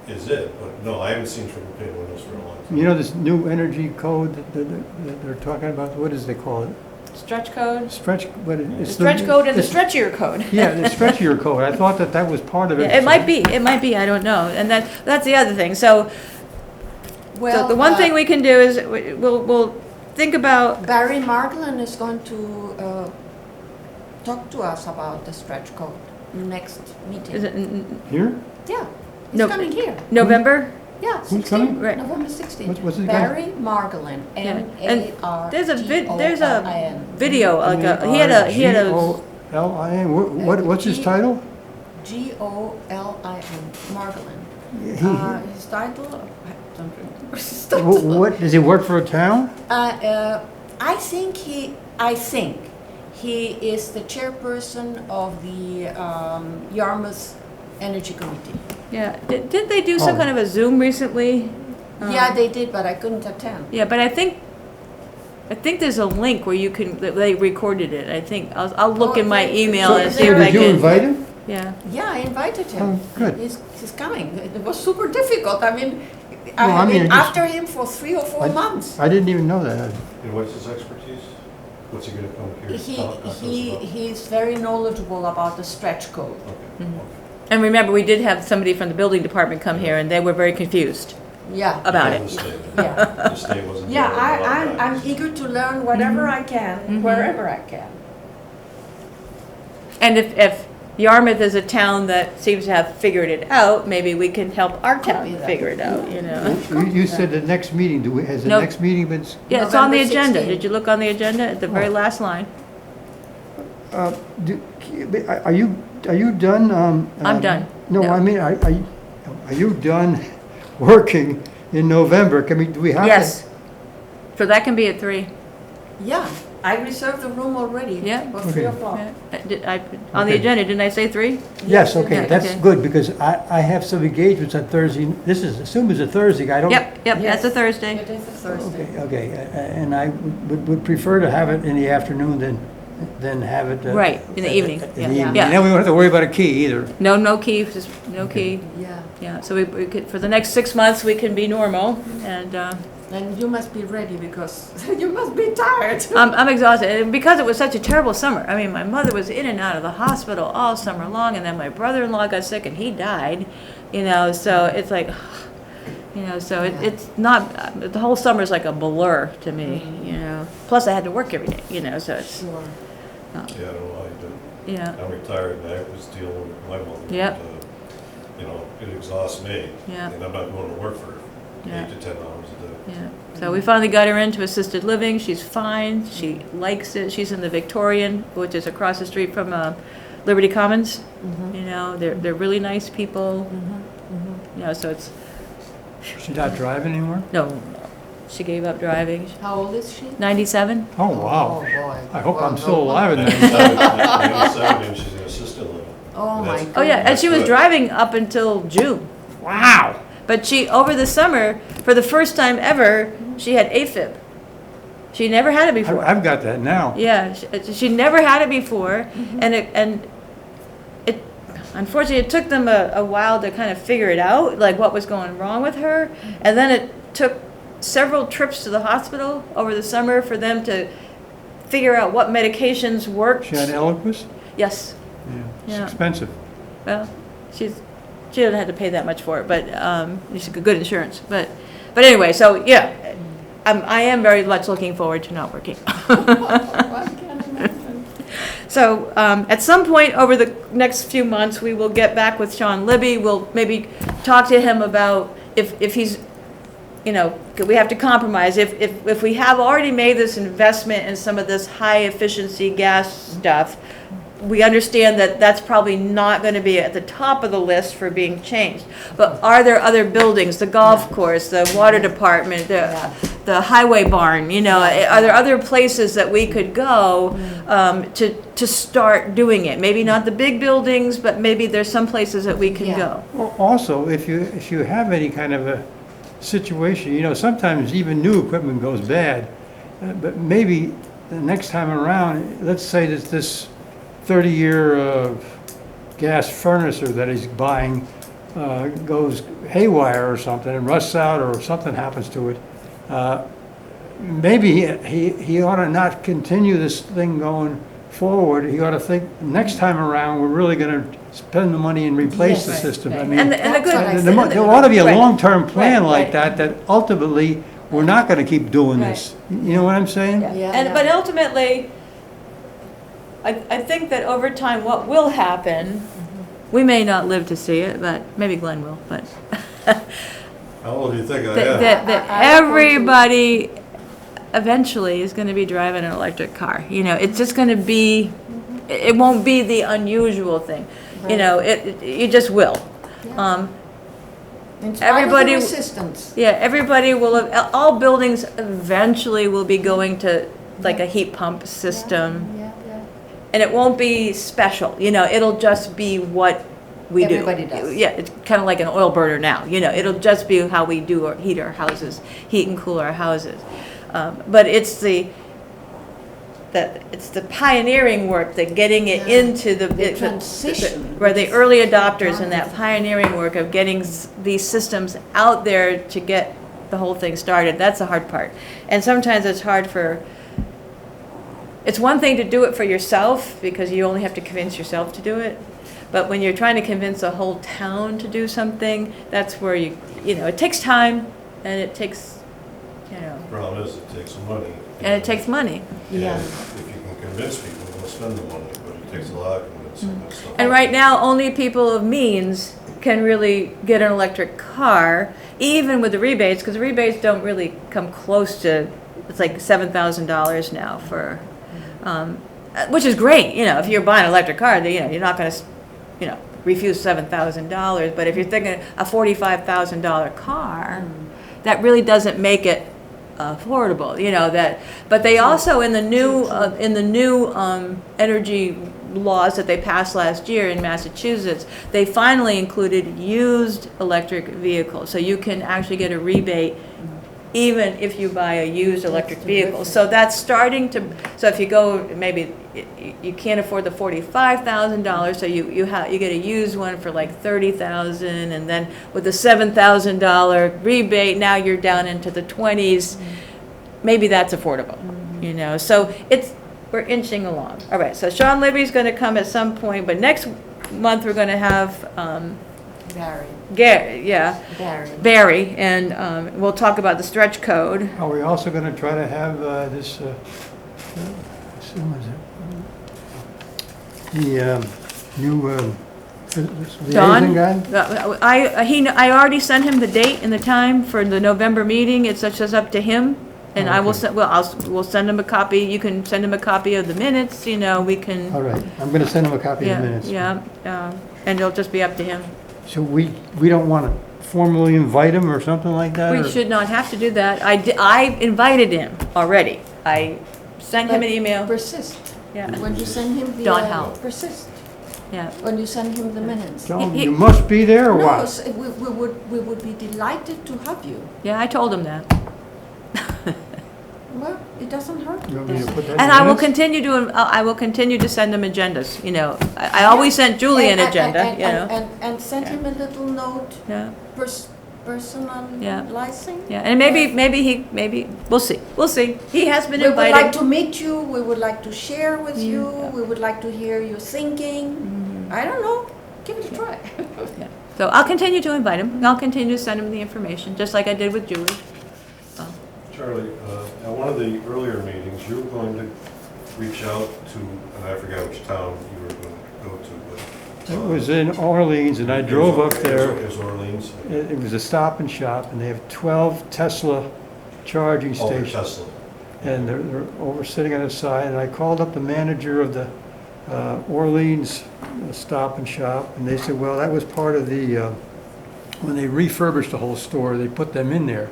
is it. But no, I haven't seen triple pane windows for a long time. You know this new energy code that they're talking about? What does they call it? Stretch code, Stretch, what it- the it's stretch code and the it's- stretchier code. Yeah, the stretchier code. I thought that was part of it. Yeah, it might be, I don't know, and that's the other thing, so Well, the one thing we can do is, we'll think about, Barry Margolin is going to talk to us about the stretch code next meeting. is it Here? Yeah, he's No. coming here. November? Yeah, Who's 16th, coming? Right. November 16th. What's his name? Barry Margolin, Yeah. And there's a M-A-R-G-O-L-I-N. video, like he had a, G-O-L-I-N. What's his G- title? G-O-L-I-N, Margolin. He- His title, I don't remember his title. What, does he work for a town? I think he is the chairperson of the Yarmouth Energy Committee. yeah, didn't they do some Oh. kind of a Zoom recently? Yeah, they did, but I couldn't attend. Yeah, but I think there's a link where you can, that they recorded it, I think, I'll look Oh, in my they- email so and they- see if I Did you can. invite him? Yeah, Yeah, I invited him. Oh, good. He's coming. It was super difficult. I mean, Well, I I've mean, been just- after him for 3 or 4 months. I didn't even know that. And what's his expertise? What's he gonna come here to talk to us about? He's very knowledgeable about the stretch code. Okay, Mhm. okay. and remember, we did have somebody from the building department come here, and they were very confused Yeah. about Yeah, it. the state. Yeah. The state wasn't. Yeah, doing a lot of I'm that. eager to learn whatever I can, Mhm. wherever I can. And if Yarmouth is a town that seems to have figured it out, maybe we can help our Could town be that. figure it out, you know? You said the next meeting, has the Nope. next meeting been, Yeah, it's on the November agenda. 16th. Did you look on the agenda at the very Oh. last line? are you done? I'm done. No, No. I mean, are you done working in November? Do we have to? Yes. So that can be at 3. Yeah, I reserved the room already. Yeah. For 3 Okay. o'clock. On the Okay. agenda, didn't I say 3? Yes, Yeah, okay, that's okay. good, because I have some engagements on Thursday. This is, assume it's a Thursday, I don't. Yep, that's a Yes. Thursday. It is a Thursday. Okay, and I would prefer to have it in the afternoon than have it. Right, in the evening. In the Yeah. evening. Yeah. And then we don't have to worry about a key either. No key, just no key. Yeah. Yeah, so we could, for the next 6 months, we can be normal, and And you must be ready because you must be tired. I'm exhausted, and because it was such a terrible summer. I mean, my mother was in and out of the hospital all summer long, and then my brother-in-law got sick and he died, so it's like, so it's not, the whole summer's like a blur to me, Plus I had to work every day, so it's, Sure. Yeah, I don't know how you do. yeah, I'm retired and I was dealing with my mother. Yep. and, it exhausts me. Yeah. And I'm not going to work for Yeah. 8 to 10 hours a day. yeah. So we finally got her into assisted living. She's fine. She likes it. She's in the Victorian, which is across the street from Liberty Commons. They're really nice people. So it's, She's not driving anymore? no, she gave up driving. How old is she? 97? Oh, wow. boy. I hope Well, I'm no still alive wonder. in that. 97, and she's in assisted living. Oh, my That's- God. Oh, yeah, and she was Good. driving up until June. Wow. But she, over the summer, for the first time ever, she had AFib. She never had it before. I've got that now. Yeah, she never had it before, and it unfortunately it took them a while to kind of figure it out, like what was going wrong with her, and then it took several trips to the hospital over the summer for them to figure out what medications worked. She had Eliquis? Yes, Yeah. Yeah. It's expensive. well, she doesn't have to pay that much for it, but she's got good insurance. But anyway, so yeah, I am very much looking forward to not working. I can't imagine. So at some point over the next few months, we will get back with Sean Libby. We'll maybe talk to him about if he's, we have to compromise. If we have already made this investment in some of this high efficiency gas stuff, we understand that that's probably not going to be at the top of the list for being changed. But are there other buildings, the golf course, the water department, the highway barn, are there other places that we could go to start doing it? Maybe not the big buildings, but maybe there's some places that we can Yeah. go. Well, also, if you have any kind of a situation, sometimes even new equipment goes bad, but maybe the next time around, let's say that this 30-year gas furnacer that he's buying goes haywire or something and rusts out or something happens to it, maybe he ought to not continue this thing going forward. He ought to think, next time around, we're really going to spend the money and replace the Yes, system. I right. mean, And the That's good. what I there said. mu- there ought to be a Right. long-term plan Right, like right. that ultimately, we're not going to keep doing this. You know what I'm saying? Yeah. But ultimately, I think that over time, what will happen, we may not live to see it, but maybe Glenn will, but How old do you think I that, am? that I am going to- everybody eventually is going to be driving an electric car. It's just going to be, it won't be the unusual thing. You just will. Yeah. In spite of everybody- the resistance. Yeah, everybody will, all buildings eventually will be going to like a heat pump system. Yeah. And it won't be special, it'll just be what we do. Everybody does. Yeah, it's kind of like an oil burner now, it'll just be how we do or heat our houses, heat and cool our houses. But it's the pioneering work, the getting it Yeah. into The transition. where the early adopters and that pioneering work of getting these systems out there to get the whole thing started, that's the hard part. And sometimes it's hard it's one thing to do it for yourself, because you only have to convince yourself to do it. But when you're trying to convince a whole town to do something, that's where it takes time, and it takes, Problem is, it takes money. and it takes money. Yeah. And if you can convince people, they'll spend the money, but it takes a lot of convincing. That's the And whole- right now, only people of means can really get an electric car, even with the rebates, because the rebates don't really come close to, it's like $7,000 now for, which is great, if you're buying an electric car, then, you're not going to, refuse $7,000, but if you're thinking a $45,000 car, that really doesn't make it affordable, you know, that, but they also, in the new energy laws that they passed last year in Massachusetts, they finally included used electric vehicles, so you can actually get a rebate even if you buy a used electric vehicle. So that's starting to, so if you go, maybe you can't afford the $45,000, so you get a used one for like $30,000, and then with the $7,000 rebate, now you're down into the 20s. Maybe that's affordable, you know. So we're inching along. All right, so Sean Libby's going to come at some point, but next month we're going to have Barry, and we'll talk about the stretch code. Are we also going to try to have this, the new Don? liaison guy? I already sent him the date and the time for the November meeting. It's just up to him. And I will Okay. we'll send him a copy. You can send him a copy of the minutes, you know, we can. All right, I'm going to send him a copy of the minutes. Yeah, and it'll just be up to him. So we don't want to formally invite him or something like that? We or- should not have to do that. I invited him already. I sent him an email. Persist. Yeah, When you send him the. Don Howell. Persist. yeah. When you send him the minutes. Tell him you must be there or No, what? we would be delighted to have you. Yeah, I told him that. Well, it doesn't hurt. You want me to put that in And the I will minutes? I will continue to send him agendas, you know. I always sent Julie an agenda, you know. And send him a little note, Yeah, personalizing. yeah, and maybe, we'll see. He has been We would like invited. to meet you, we would like to share with you, we would like to hear your thinking. I don't know, give it a try. Yeah. So I'll continue to invite him. I'll continue to send him the information, just like I did with Julie. Charlie, at one of the earlier meetings, you were going to reach out to, and I forgot which town you were going to go to, but. It was in Orleans, and I drove up there. It was Orleans? It was a Stop and Shop, and they have 12 Tesla charging Oh, for stations. Tesla. And they're over sitting on the side, and I called up the manager of the Orleans Stop and Shop, and they said, well, that was part of the, when they refurbished the whole store, they put them in there.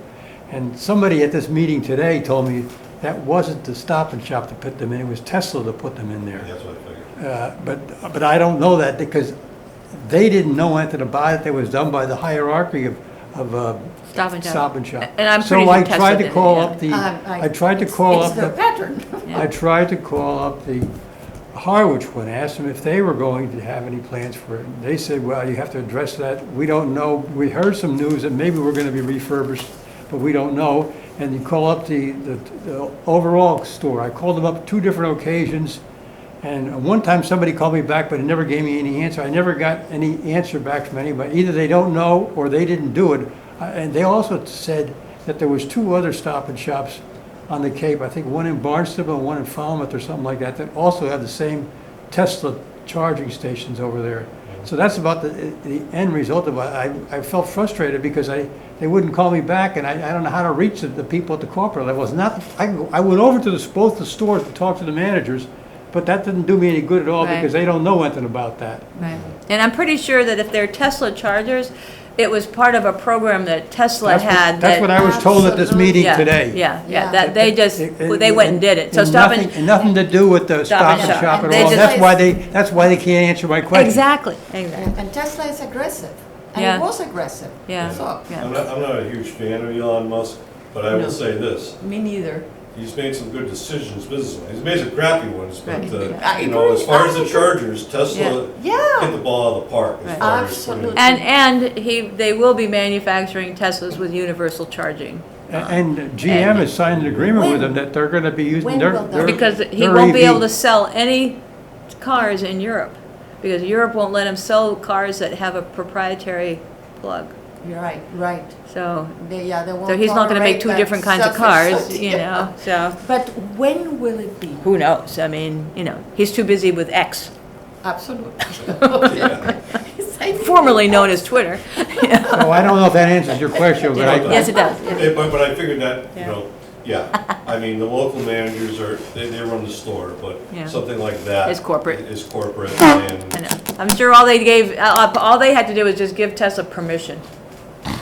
And somebody at this meeting today told me that wasn't the Stop and Shop that put them in, it was Tesla that put them in there. That's what I figured. But I don't know that because they didn't know anything about it. It was done by the hierarchy of Stop and Shop. Stop and Shop. And I'm pretty So I sure Tesla tried did to it, call yeah. up the, I tried to call It's up their the, pattern. Yeah. I tried to call up the Harwich one, asked them if they were going to have any plans for it. They said, well, you have to address that. We don't know. We heard some news that maybe we're going to be refurbished, but we don't know. And you call up the overall store. I called them up 2 different occasions, and one time somebody called me back, but it never gave me any answer. I never got any answer back from anybody. Either they don't know or they didn't do it. And they also said that there was 2 other Stop and Shops on the Cape. I think one in Barnstable and one in Falmouth or something like that, that also have the same Tesla charging stations over there. So that's about the end result of it. I felt frustrated because they wouldn't call me back, and I don't know how to reach the people at the corporate level. It's not, I went over to both the stores to talk to the managers, but that didn't do me any good at all Right. because they don't know anything about that. Right. And I'm pretty sure that if they're Tesla chargers, it was part of a program that Tesla That's what- had. That's what I was told at this meeting Yeah, today. Yeah, that they just, they went and did it. So And Stop nothing- and. Nothing to do with the Stop and Shop at They all. just- That's why they can't answer my question. Exactly. And Tesla is aggressive, and Yeah. it was aggressive. Yeah. So, Yeah. I'm not a huge fan of Elon Musk, but I No. will say this. Me neither. He's made some good decisions business-wise. He's made some crappy ones, but, Right. I you know, agree. as far as the chargers, Tesla Yeah. hit the ball out of the park. As Right. far as putting it- Absolutely. And they will be manufacturing Teslas with universal charging. And GM has signed an agreement with them that they're gonna be using, When their. will that their- Because he their won't be EV. able to sell any cars in Europe, because Europe won't let him sell cars that have a proprietary plug. You're right. So, They won't so he's not gonna make tolerate 2 that different kinds of cars, self-existent- you know, so, But when will it be? who knows? I mean, you know, he's too busy with X, Absolutely. Yeah. formerly known as Twitter. Oh, I don't know if that answers your question, but I. Yes, it does. But I figured that, Yeah. you know, yeah, I mean, the local managers they run the store, but Yeah. something like that. Is corporate. Is corporate, and I know. I'm sure all they had to do was just give Tesla permission.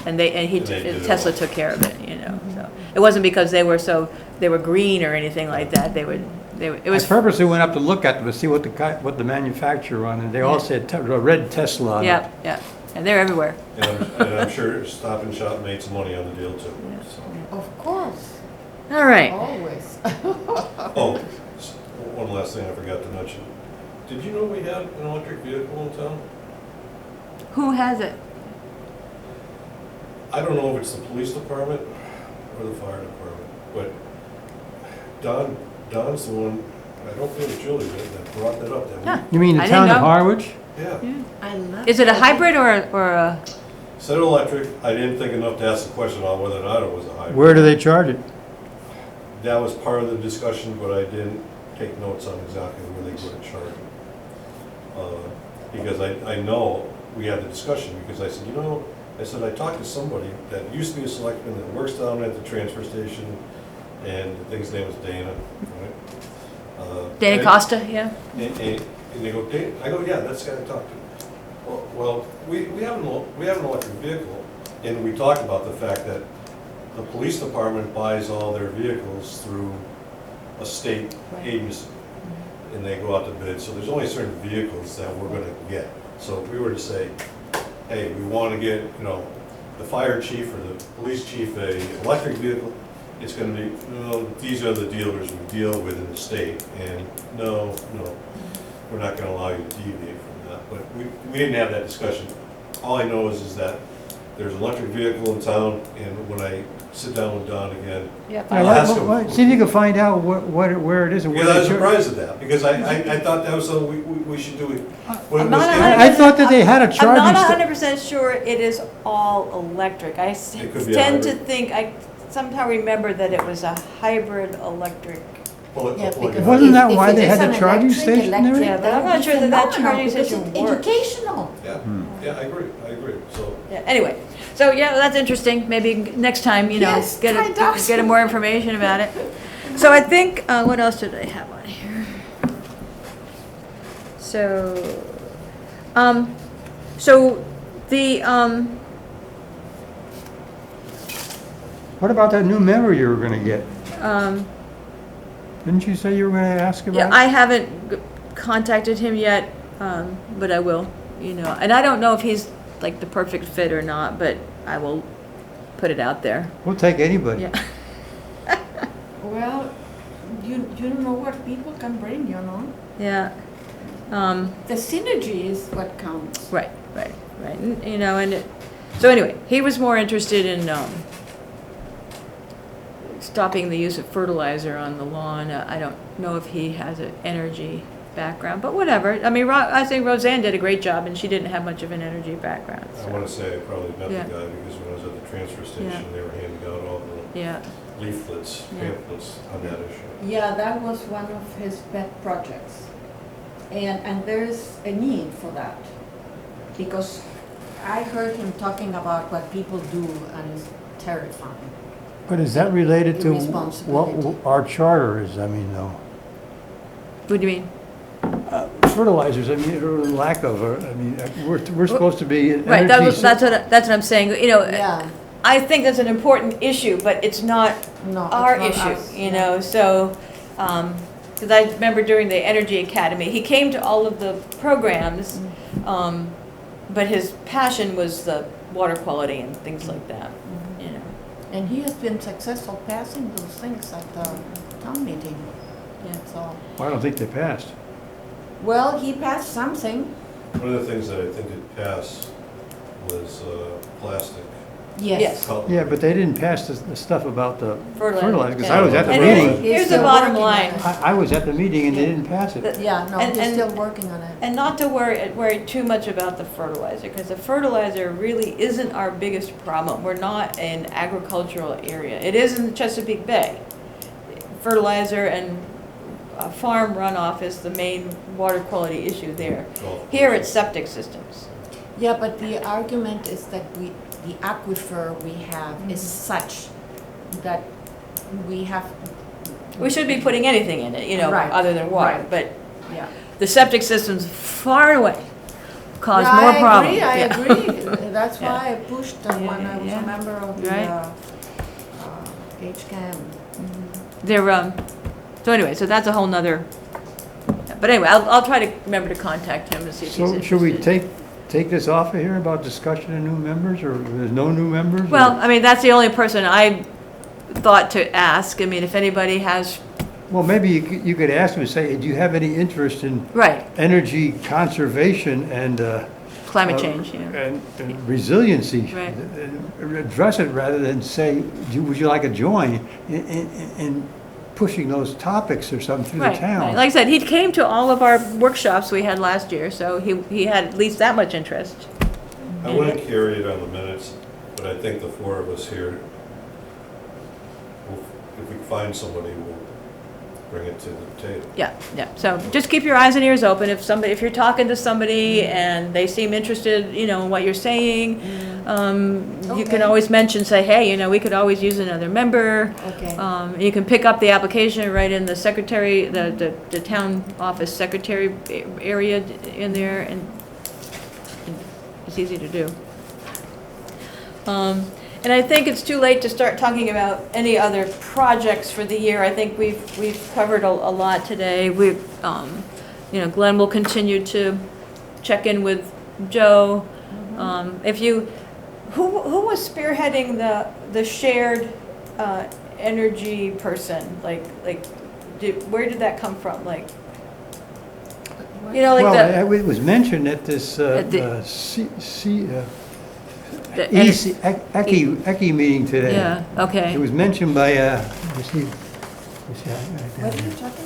and And they did it Tesla all. took care of it, you know, so. It wasn't because they were green or anything like that, it I was, purposely went up to look at them to see what the manufacturer on it, they all Yeah. said a red Tesla on it. yeah, yeah, and they're everywhere. And I'm sure Stop and Shop made some money on the deal too, so. Of course, All right, always. Oh, one last thing I forgot to mention. Did you know we had an electric vehicle in town? who has it? I don't know if it's the police department or the fire department, but Don's the one, I don't think it's Julie that brought that up Huh. that You mean I the didn't town of know. Harwich? week. Yeah. I love. Is it a that. hybrid or a, Said electric, I didn't think enough to ask the question on whether or not it was a hybrid. Where do they charge it? That was part of the discussion, but I didn't take notes on exactly where they go to charge. Because I know, we had the discussion, because I said, I talked to somebody that used to be a selectman that works down at the transfer station, and I think his name was Dana, right? Dana and- Costa, yeah? And they go, Dana, I go, yeah, that's the guy I talked to. Well, we have an electric vehicle, and we talked about the fact that the police department buys all their vehicles through a state Right. agency, and they go out to bid, so there's only certain vehicles that we're gonna get. So if we were to say, hey, we wanna get, the fire chief or the police chief a electric vehicle, it's gonna be, these are the dealers we deal with in the state, and no, we're not gonna allow you to deviate from that. But we didn't have that discussion. All I know is that there's an electric vehicle in town, and when I sit down with Don again, Yep. I'll ask him. See if you can find out where it is and where because I they was charge. surprised at that, because I thought that was something we should do. I'm not I thought that they had a I'm charging not sta- hundred percent sure it is all electric. I It could be a tend to hybrid. think, I somehow remember that it was a hybrid electric. Yeah, because Wasn't that if why it they is had the an charging electric, station there? electric, Yeah, but I'm that not would sure be that that phenomenal charging because station it's works. educational. Yeah, I agree, so. Yeah, anyway, so yeah, that's interesting. Maybe next time, Yes, get find out. get more information about it. So I think, what else did I have on here? So the, What about that new member you were gonna get? um, Didn't you say you were gonna ask about yeah, it? I haven't contacted him yet, but I will, and I don't know if he's like the perfect fit or not, but I will put it out there. We'll take anybody. Yeah. Well, you don't know what people can bring, Yeah. The synergy is what counts. Right. So anyway, he was more interested in, stopping the use of fertilizer on the lawn. I don't know if he has an energy background, but whatever. I mean, I think Roseanne did a great job, and she didn't have much of an energy background. I so, want to say I probably met Yeah. the guy because when I was at the transfer station, they were handing out all the Yeah, leaflets, Yeah. pamphlets on that issue. Yeah, that was one of his pet projects. And there's a need for that. Because I heard him talking about what people do and it's terrifying. But is that related to Irresponsibility. what our charter is, I mean, though? what do you mean? Fertilizers, I mean, or lack of, I mean, we're supposed to be an Right, energy. that's what I'm saying, Yeah, I think that's an important issue, but it's not no. it's our not issue, us, so, because I remember during the Energy Academy, he came to all of the programs, but his passion was the water quality and things like that, And he has been successful passing those things at the town meeting. Yeah. So, I don't think they passed. well, he passed something. One of the things that I think did pass was plastic Yes. cutlery. Yeah, but they didn't pass the stuff about the Fertilizer, fertilizer, because yeah. I was at the And meeting. here's the still bottom working on line. it. I was at the meeting and they didn't pass it. Yeah, no, And- he's and- still working on it. And not to worry too much about the fertilizer, because the fertilizer really isn't our biggest problem. We're not an agricultural area. It is in the Chesapeake Bay. Fertilizer and farm runoff is the main water quality issue there. Golf Here, it's courses. septic systems. Yeah, but the argument is that the aquifer we have is such that we have, We should be putting anything in it, Right, other than water, right. but yeah. the septic systems far and away cause Yeah, more problems. I Yeah. agree. that's Yeah. why I pushed when I was Yeah. a member of the Right. HCAM. They're, so anyway, so that's a whole nother, but anyway, I'll try to remember to contact him and see if he's So interested. should we take this off of here about discussion of new members, or there's no new members? or- Well, I mean, that's the only person I thought to ask. I mean, if anybody has, Well, maybe you could ask them and say, do you have any interest in right, energy conservation and climate change, yeah. and resiliency? Right. Address it rather than say, would you like a join in pushing those topics or something through the Right, town? right. Like I said, he came to all of our workshops we had last year, so he had at least that much interest. I wouldn't carry it on the minutes, but I think the four of us here, if we find somebody, we'll bring it to the table. Yeah, yeah, so just keep your eyes and ears open. If you're talking to somebody and they seem interested, you know, in what you're saying, you can Okay. always mention, say, hey, you know, we could always use another member. Okay. You can pick up the application right in the secretary, the town office secretary area in there, and it's easy to do. And I think it's too late to start talking about any other projects for the year. I think we've covered a lot today. You know, Glenn will continue to check in with Joe. Who was spearheading the shared energy person? Where did that come from? Like, you know, like Well, it was mentioned at this At the- the ECI meeting today. yeah, okay. It was mentioned by, What are you talking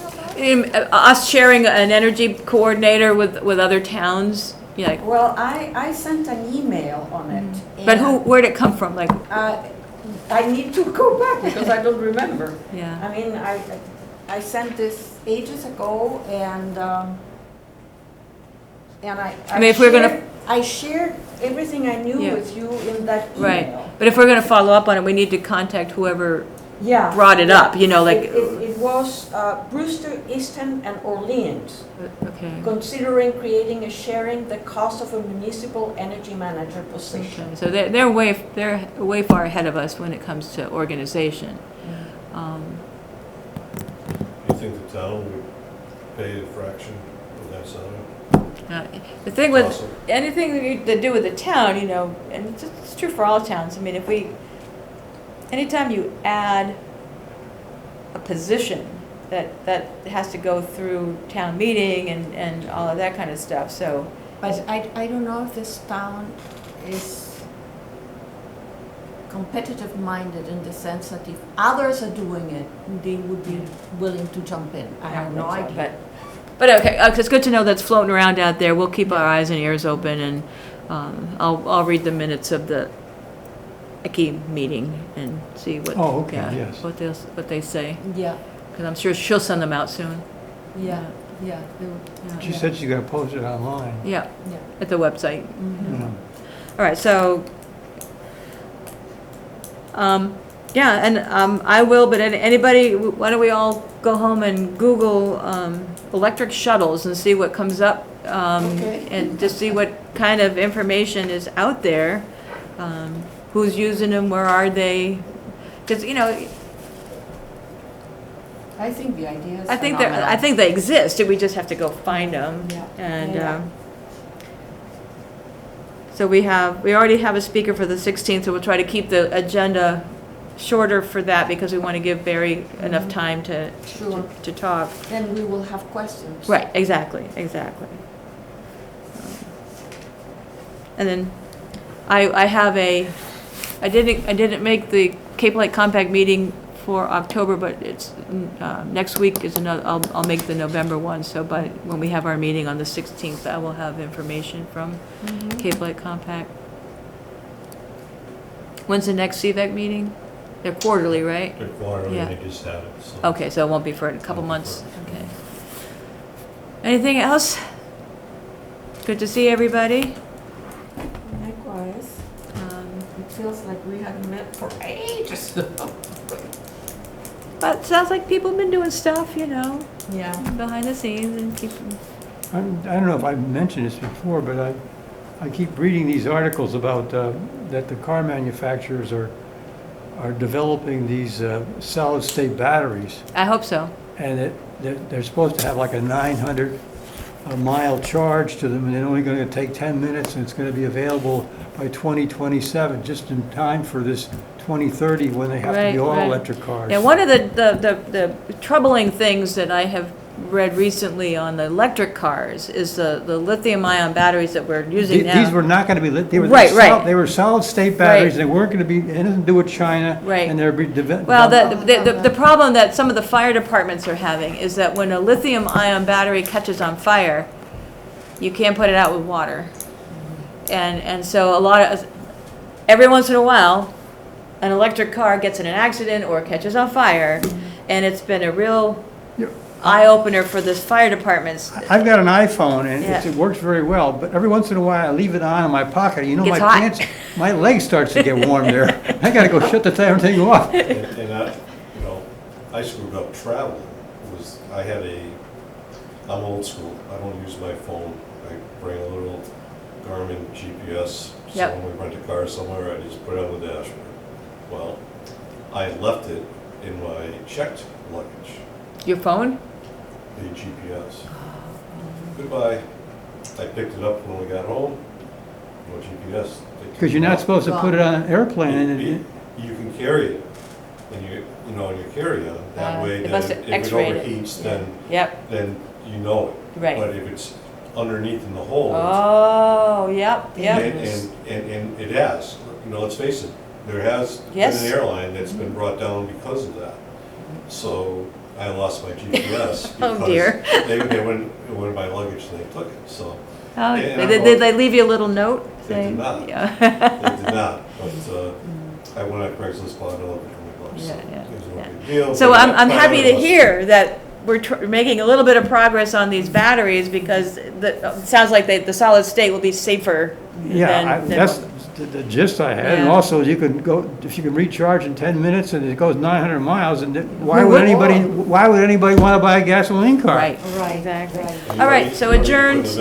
about? Us sharing an energy coordinator with other towns, yeah, like, Well, I sent an email on it. but and, where'd it come from, like, I need to go back because I don't remember. yeah, I mean, I sent this ages ago, and I mean, if we're gonna- I shared everything I knew Yeah. with you in that email. right. But if we're gonna follow up on it, we need to contact whoever Yeah. brought it up, you know, like, It was Brewster, Easton, and Orleans, okay, considering creating a sharing the cost of a municipal energy manager position. okay. So they're way far ahead of us when it comes to organization. You think the town would pay a fraction of that salary? The thing with Awesome. anything to do with the town, you know, and it's true for all towns, I mean, anytime you add a position, that has to go through town meeting and all of that kind of stuff, so, But I don't know if this town is competitive-minded in the sense that if others are doing it, they would be willing to jump in. I have no think so, idea. But okay, it's good to know that's floating around out there. We'll keep our eyes and ears open, and I'll read the minutes of the IKI meeting and see what, Oh, okay, yeah, yes. what they say, Yeah, because I'm sure she'll send them out soon. yeah. Yeah. She said she's gonna post it online. Yeah, Yeah. at the website. Mhm. Yeah. All right, so, yeah, and I will, but anybody, why don't we all go home and Google electric shuttles and see what comes up, Okay. and just see what kind of information is out there, who's using them, where are they? Because, you know, I think the idea is I think phenomenal. they exist, we just have to go find them. Yeah. And, Yeah. so we already have a speaker for the 16th, so we'll try to keep the agenda shorter for that, because we want to give Barry enough time to Sure. to talk. Then we will have questions. Right, exactly. And then I didn't make the Cape Light Compact meeting for October, but it's, next week is another, I'll make the November one, so when we have our meeting on the 16th, I will have information from Mhm. Cape Light Compact. When's the next CVAC meeting? They're quarterly, right? They're quarterly, Yeah. and they just had it, so. Okay, so it won't be for a couple months, okay. Anything else? Good to see everybody. Likewise. It feels like we haven't met for ages. But it sounds like people have been doing stuff, you know, Yeah. behind the scenes and keeping, I don't know if I mentioned this before, but I keep reading these articles about, that the car manufacturers are developing these solid-state batteries, I hope so. and they're supposed to have like a 900-mile charge to them, and they're only going to take 10 minutes, and it's going to be available by 2027, just in time for this 2030, when they have to be Right, right. all-electric cars. And one of the troubling things that I have read recently on the electric cars is the lithium-ion batteries that we're using now. These were not going to be, they were, Right, right. they were solid-state batteries, Right. they weren't going to be, anything to do with China. Right. And they're Well, the problem that some of the fire departments are having is that when a lithium-ion battery catches on fire, you can't put it out with water. And so every once in a while, an electric car gets in an accident or catches on fire, and it's been a real Yeah. eye-opener for the fire departments. I've got an iPhone, and Yeah. it works very well, but every once in a while, I leave it on in my pocket, you know, Gets my hot. pants, my leg starts to get warm there. I gotta go shut the damn thing off. And I screwed up traveling. I'm old school. I don't use my phone. I bring a little Garmin GPS. So Yep. when we rent a car somewhere, I just put it on the dashboard. Well, I left it in my checked luggage, Your phone? the GPS. Goodbye. I picked it up when we got home. No GPS. Because you're not supposed to put it on an airplane, You can carry it, and in your carry-on. That way, It then must if it X-rayed it. overheats, Yep, then you know it. right. But if it's underneath in the hole, Oh, yep, yep. and it has, let's face it, there has been Yes. an airline that's been brought down because of that. So I lost my GPS Oh, because dear. they went in my luggage and they took it, so. Oh, And did they leave you a little note? They did saying- not. Yeah. They did not, but I went on Craigslist, bought another for $20, so Yeah, yeah, it was no yeah. big deal. So but I'm my happy to other was- hear that we're making a little bit of progress on these batteries because it sounds like the solid state will be safer yeah, than. that's the gist I had. And Yeah. also, you can go, if you can recharge in 10 minutes and it goes 900 miles, and why Who would would? anybody want to buy a gasoline car? Right, Right, exactly. right. And All you right, already- so you already put adjourned. them